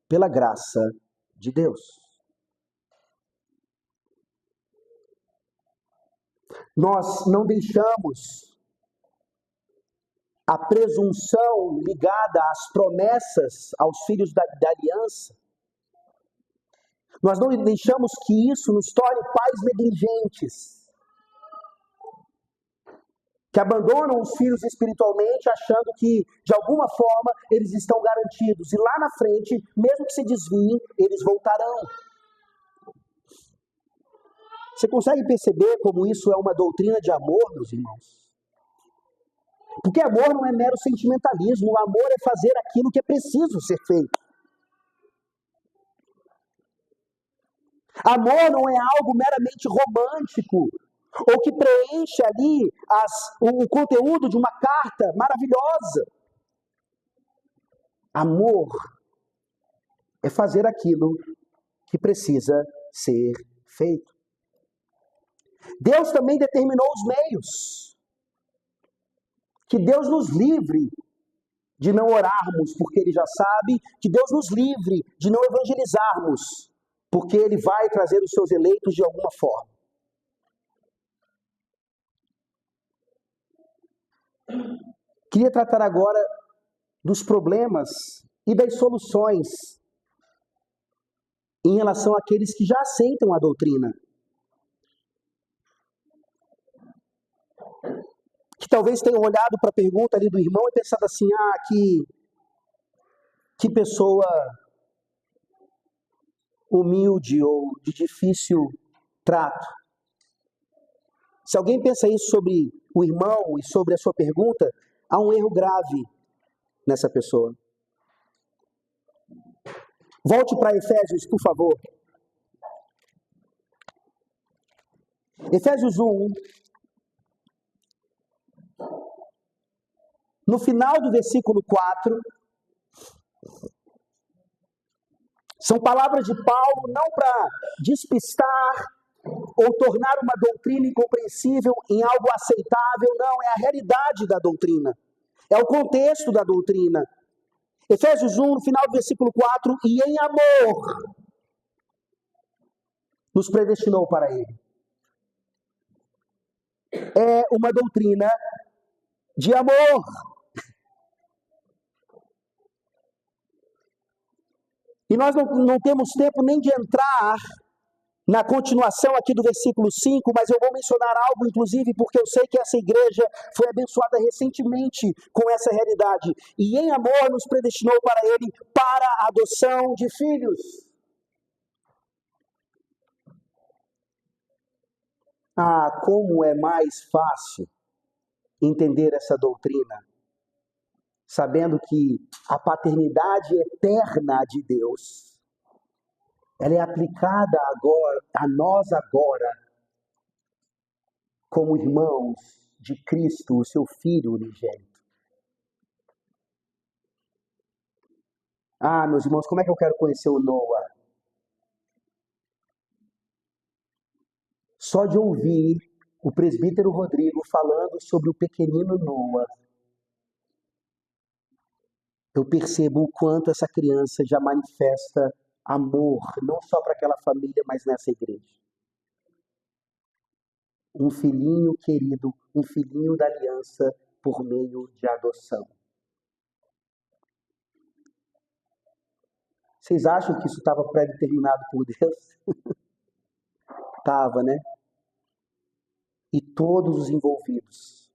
pela graça de Deus. Nós não deixamos a presunção ligada às promessas aos filhos da aliança. Nós não deixamos que isso nos torne pais negligentes, que abandonam os filhos espiritualmente achando que, de alguma forma, eles estão garantidos. E lá na frente, mesmo que se desviem, eles voltarão. Você consegue perceber como isso é uma doutrina de amor, meus irmãos? Porque amor não é mero sentimentalismo. O amor é fazer aquilo que é preciso ser feito. Amor não é algo meramente romântico, ou que preenche ali o conteúdo de uma carta maravilhosa. Amor é fazer aquilo que precisa ser feito. Deus também determinou os meios. Que Deus nos livre de não orarmos, porque Ele já sabe. Que Deus nos livre de não evangelizarmos, porque Ele vai trazer os seus eleitos de alguma forma. Queria tratar agora dos problemas e das soluções em relação àqueles que já aceitam a doutrina. Que talvez tenham olhado para a pergunta ali do irmão e pensado assim, que pessoa humilde ou de difícil trato. Se alguém pensa isso sobre o irmão e sobre a sua pergunta, há um erro grave nessa pessoa. Volte para Efésios, por favor. Efésios 1. No final do versículo 4, são palavras de Paulo não para despistar ou tornar uma doutrina incompreensível em algo aceitável, não, é a realidade da doutrina, é o contexto da doutrina. Efésios 1, no final do versículo 4, e em amor nos predestinou para Ele. É uma doutrina de amor. E nós não temos tempo nem de entrar na continuação aqui do versículo 5, mas eu vou mencionar algo, inclusive, porque eu sei que essa igreja foi abençoada recentemente com essa realidade. E em amor nos predestinou para Ele, para a adoção de filhos. Como é mais fácil entender essa doutrina, sabendo que a paternidade eterna de Deus, ela é aplicada agora, a nós agora, como irmãos de Cristo, o seu Filho unigênito. Meus irmãos, como é que eu quero conhecer o Noah? Só de ouvir o presbítero Rodrigo falando sobre o pequenino Noah, eu percebo o quanto essa criança já manifesta amor, não só para aquela família, mas nessa igreja. Um filhinho querido, um filhinho da aliança por meio de adoção. Vocês acham que isso estava pré-determinado por Deus? Estava, né? E todos os envolvidos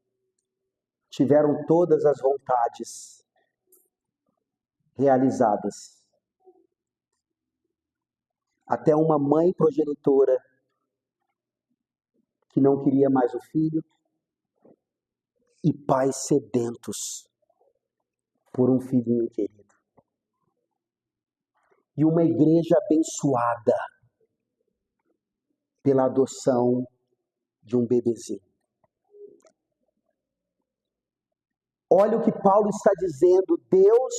tiveram todas as vontades realizadas. Até uma mãe progenitora que não queria mais o filho e pais sedentos por um filhinho querido. E uma igreja abençoada pela adoção de um bebezinho. Olha o que Paulo está dizendo: Deus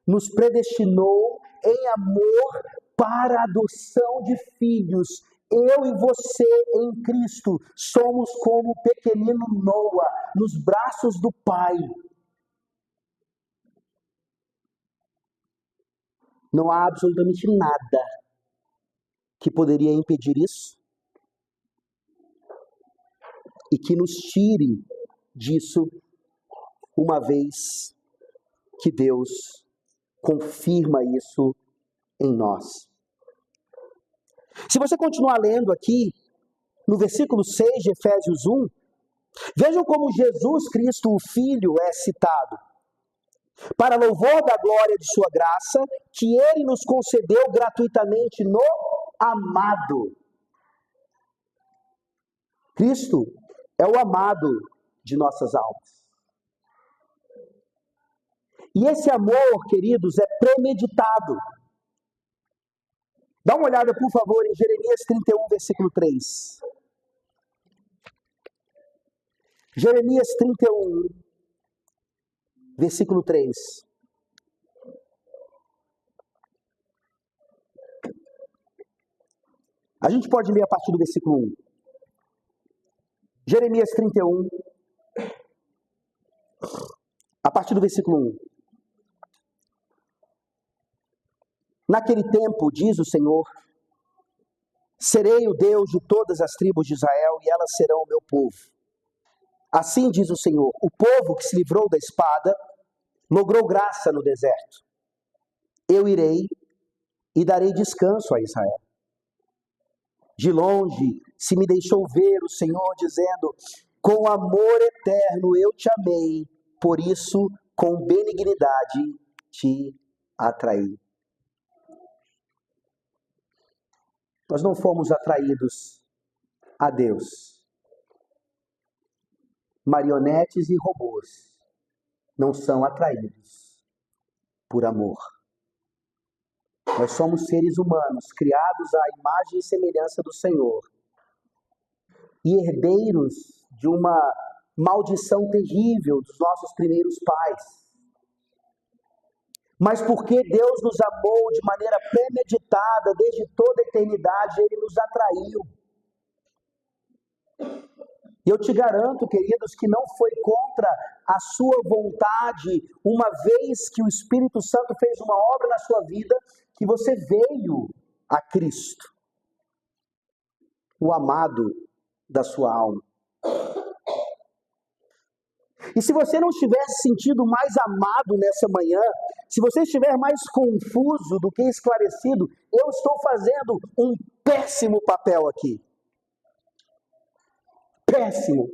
nos predestinou em amor para a adoção de filhos. Eu e você em Cristo somos como o pequenino Noa nos braços do Pai. Não há absolutamente nada que poderia impedir isso e que nos tire disso, uma vez que Deus confirma isso em nós. Se você continuar lendo aqui, no versículo 6 de Efésios 1, vejam como Jesus Cristo, o Filho, é citado. Para louvor da glória de sua graça, que Ele nos concedeu gratuitamente no amado. Cristo é o amado de nossas almas. E esse amor, queridos, é premeditado. Dá uma olhada, por favor, em Jeremias 31, versículo 3. Jeremias 31, versículo 3. A gente pode ler a partir do versículo 1. Jeremias 31, a partir do versículo 1. Naquele tempo, diz o Senhor, serei o Deus de todas as tribos de Israel e elas serão o meu povo. Assim diz o Senhor, o povo que se livrou da espada logrou graça no deserto. Eu irei e darei descanso a Israel. De longe se me deixou ver o Senhor dizendo, com amor eterno eu te amei, por isso com benignidade te atraí. Nós não fomos atraídos a Deus. Marionetes e robôs não são atraídos por amor. Nós somos seres humanos, criados à imagem e semelhança do Senhor, e herdeiros de uma maldição terrível dos nossos primeiros pais. Mas porque Deus nos amou de maneira premeditada, desde toda a eternidade, Ele nos atraiu. E eu te garanto, queridos, que não foi contra a sua vontade, uma vez que o Espírito Santo fez uma obra na sua vida, que você veio a Cristo, o amado da sua alma. E se você não estiver se sentindo mais amado nessa manhã, se você estiver mais confuso do que esclarecido, eu estou fazendo um péssimo papel aqui. Péssimo.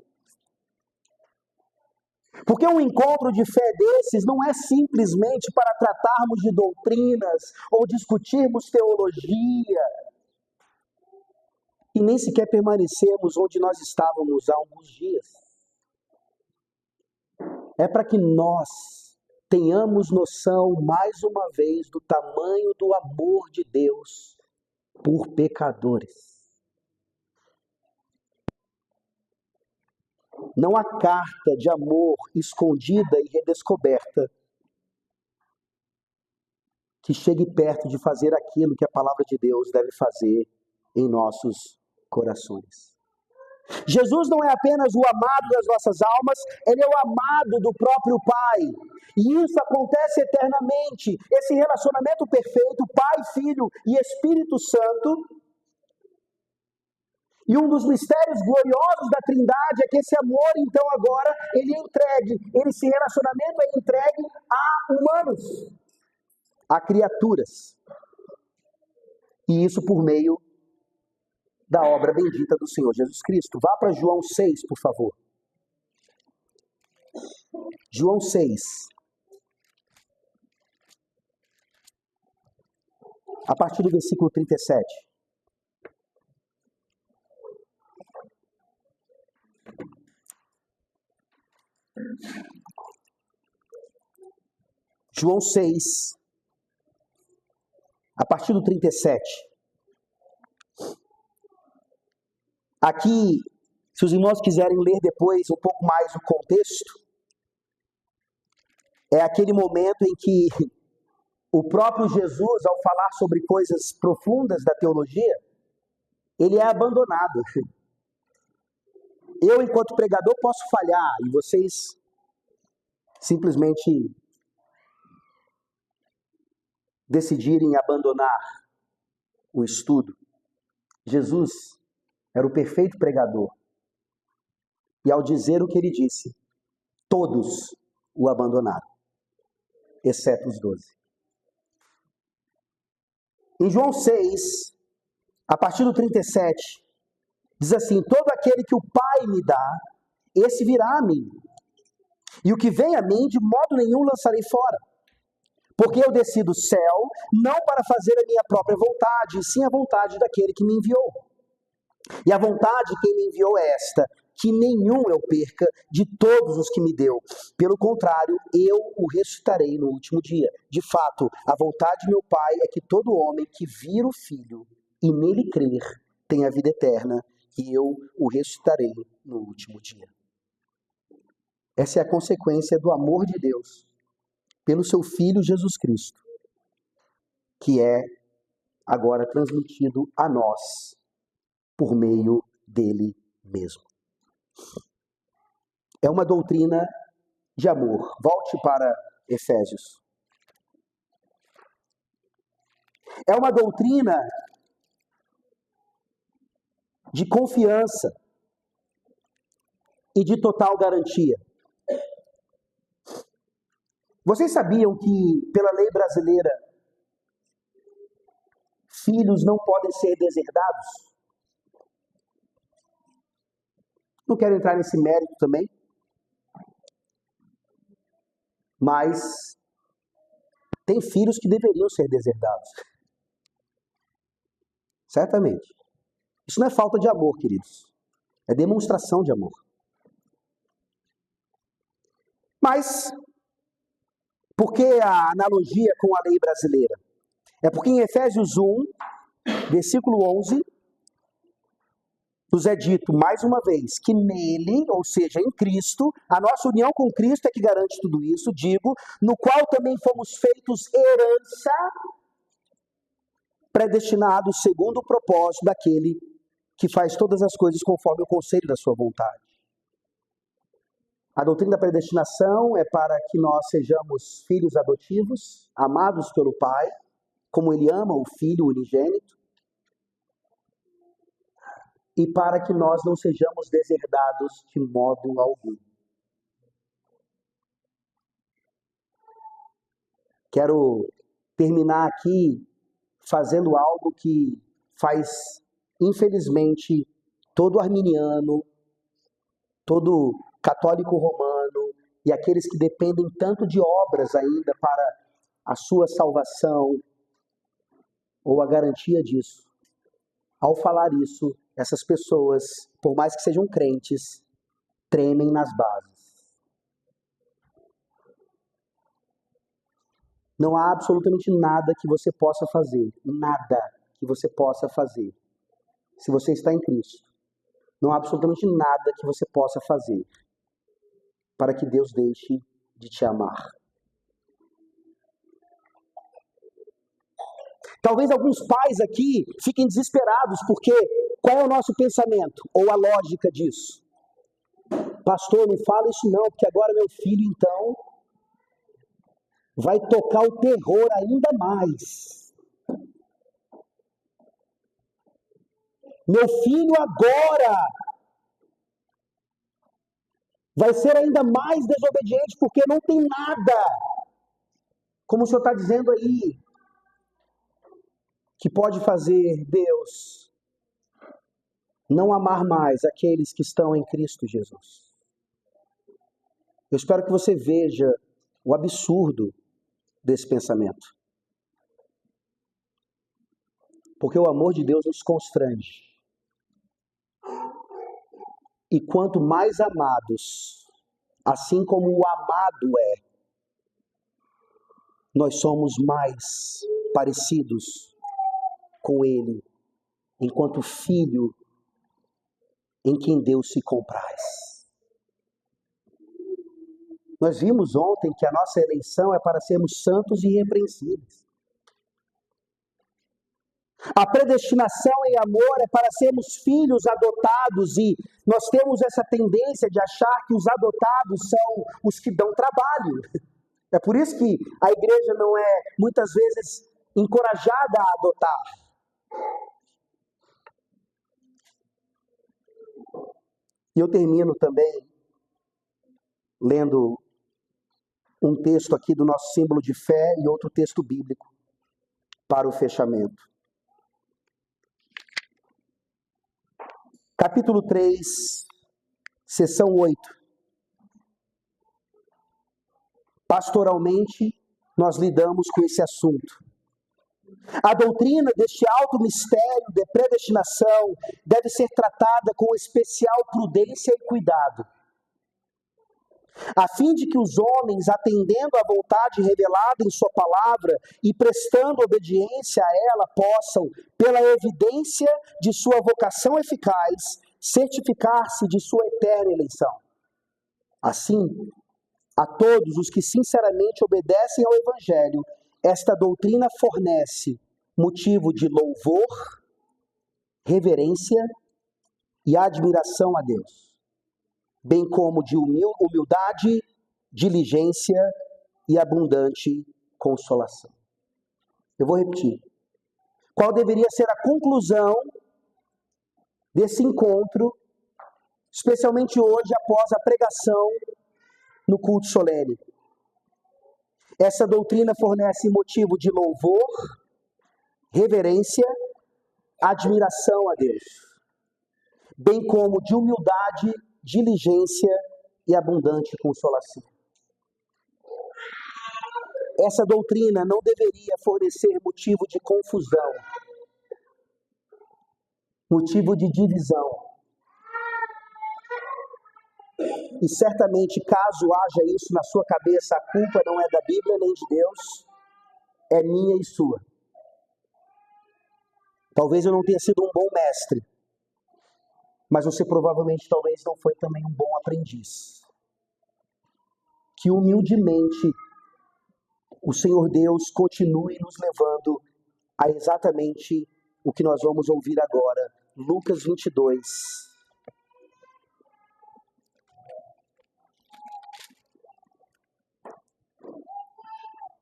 Porque um encontro de fé desses não é simplesmente para tratarmos de doutrinas ou discutirmos teologia e nem sequer permanecermos onde nós estávamos há alguns dias. É para que nós tenhamos noção, mais uma vez, do tamanho do amor de Deus por pecadores. Não há carta de amor escondida e redescoberta que chegue perto de fazer aquilo que a palavra de Deus deve fazer em nossos corações. Jesus não é apenas o amado das nossas almas, Ele é o amado do próprio Pai. E isso acontece eternamente. Esse relacionamento perfeito, Pai, Filho e Espírito Santo. E um dos mistérios gloriosos da Trindade é que esse amor, então, agora, ele é entregue. Esse relacionamento é entregue a humanos, a criaturas. E isso por meio da obra bendita do Senhor Jesus Cristo. Vá para João 6, por favor. João 6. A partir do versículo 37. João 6, a partir do 37. Aqui, se os irmãos quiserem ler depois um pouco mais o contexto, É aquele momento em que o próprio Jesus, ao falar sobre coisas profundas da teologia, ele é abandonado. Eu, enquanto pregador, posso falhar e vocês simplesmente decidirem abandonar o estudo. Jesus era o perfeito pregador. E ao dizer o que ele disse, todos o abandonaram, exceto os 12. Em João 6, a partir do 37, diz assim: todo aquele que o Pai me dá, esse virá a mim. E o que vem a mim, de modo nenhum lançarei fora. Porque eu desci do céu, não para fazer a minha própria vontade, e sim a vontade daquele que me enviou. E a vontade de quem me enviou é esta: que nenhum eu perca de todos os que me deu. Pelo contrário, eu o ressuscitarei no último dia. De fato, a vontade de meu Pai é que todo homem que vir o Filho e nele crer tenha a vida eterna, e eu o ressuscitarei no último dia. Essa é a consequência do amor de Deus pelo seu Filho Jesus Cristo, que é agora transmitido a nós por meio dele mesmo. É uma doutrina de amor. Volte para Efésios. É uma doutrina de confiança e de total garantia. Vocês sabiam que, pela lei brasileira, filhos não podem ser deserdados? Não quero entrar nesse mérito também, mas tem filhos que deveriam ser deserdados. Certamente. Isso não é falta de amor, queridos. É demonstração de amor. Mas, por que a analogia com a lei brasileira? É porque em Efésios 1, versículo 11, nos é dito, mais uma vez, que nele, ou seja, em Cristo, a nossa união com Cristo é que garante tudo isso, digo, no qual também fomos feitos herança, predestinados segundo o propósito daquele que faz todas as coisas conforme o conselho da sua vontade. A doutrina da predestinação é para que nós sejamos filhos adotivos, amados pelo Pai, como Ele ama o Filho unigênito, e para que nós não sejamos deserdados de modo algum. Quero terminar aqui fazendo algo que faz, infelizmente, todo arminiano, todo católico romano e aqueles que dependem tanto de obras ainda para a sua salvação ou a garantia disso. Ao falar isso, essas pessoas, por mais que sejam crentes, tremem nas bases. Não há absolutamente nada que você possa fazer, nada que você possa fazer, se você está em Cristo. Não há absolutamente nada que você possa fazer para que Deus deixe de te amar. Talvez alguns pais aqui fiquem desesperados, porque qual é o nosso pensamento? Ou a lógica disso? Pastor, não fala isso não, porque agora meu filho, então, vai tocar o terror ainda mais. Meu filho agora vai ser ainda mais desobediente, porque não tem nada, como o senhor está dizendo aí, que pode fazer Deus não amar mais aqueles que estão em Cristo Jesus. Eu espero que você veja o absurdo desse pensamento. Porque o amor de Deus nos constrange. E quanto mais amados, assim como o amado é, nós somos mais parecidos com Ele, enquanto filho em quem Deus se compraz. Nós vimos ontem que a nossa eleição é para sermos santos e irrepreensíveis. A predestinação em amor é para sermos filhos adotados, e nós temos essa tendência de achar que os adotados são os que dão trabalho. É por isso que a igreja não é, muitas vezes, encorajada a adotar. E eu termino também lendo um texto aqui do nosso símbolo de fé e outro texto bíblico para o fechamento. Capítulo 3, seção 8. Pastoralmente, nós lidamos com esse assunto. A doutrina deste alto mistério de predestinação deve ser tratada com especial prudência e cuidado, a fim de que os homens, atendendo à vontade revelada em sua palavra e prestando obediência a ela, possam, pela evidência de sua vocação eficaz, certificar-se de sua eterna eleição. Assim, a todos os que sinceramente obedecem ao Evangelho, esta doutrina fornece motivo de louvor, reverência e admiração a Deus, bem como de humildade, diligência e abundante consolação. Eu vou repetir. Qual deveria ser a conclusão desse encontro, especialmente hoje, após a pregação no culto solene? Essa doutrina fornece motivo de louvor, reverência, admiração a Deus, bem como de humildade, diligência e abundante consolação. Essa doutrina não deveria fornecer motivo de confusão, motivo de divisão. E certamente, caso haja isso na sua cabeça, a culpa não é da Bíblia nem de Deus, é minha e sua. Talvez eu não tenha sido um bom mestre, mas você provavelmente talvez não foi também um bom aprendiz. Que humildemente o Senhor Deus continue nos levando a exatamente o que nós vamos ouvir agora. Lucas 22.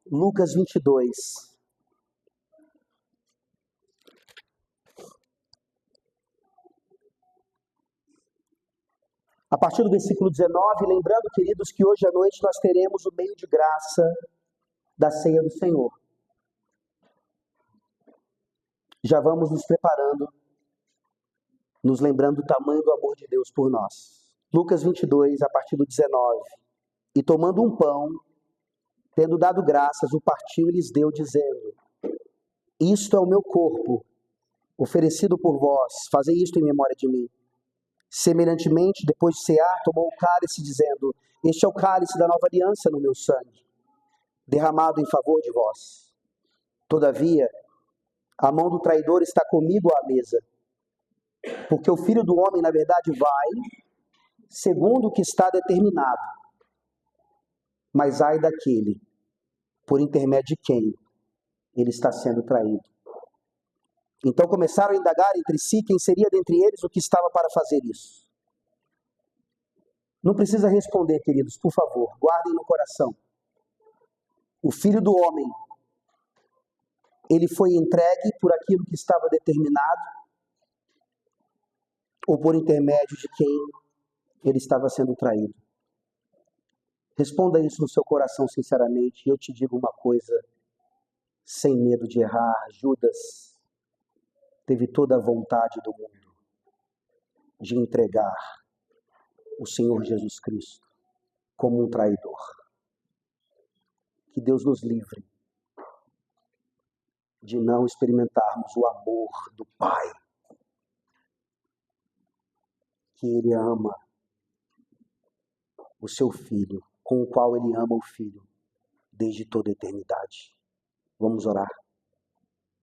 Lucas 22. A partir do versículo 19, lembrando, queridos, que hoje à noite nós teremos o meio de graça da ceia do Senhor. Já vamos nos preparando, nos lembrando do tamanho do amor de Deus por nós. Lucas 22, a partir do 19. E tomando um pão, tendo dado graças, o partiu e lhes deu, dizendo: isto é o meu corpo, oferecido por vós, fazei isto em memória de mim. Semelhantemente, depois de cear, tomou o cálice, dizendo: este é o cálice da nova aliança no meu sangue, derramado em favor de vós. Todavia, a mão do traidor está comigo à mesa, porque o Filho do Homem, na verdade, vai, segundo o que está determinado. Mas ai daquele, por intermédio de quem ele está sendo traído. Então começaram a indagar entre si quem seria dentre eles o que estava para fazer isso. Não precisa responder, queridos, por favor, guardem no coração. O Filho do Homem, ele foi entregue por aquilo que estava determinado ou por intermédio de quem ele estava sendo traído? Responda isso no seu coração sinceramente, e eu te digo uma coisa, sem medo de errar: Judas teve toda a vontade do mundo de entregar o Senhor Jesus Cristo como um traidor. Que Deus nos livre de não experimentarmos o amor do Pai, que Ele ama o seu Filho, com o qual Ele ama o Filho desde toda a eternidade. Vamos orar.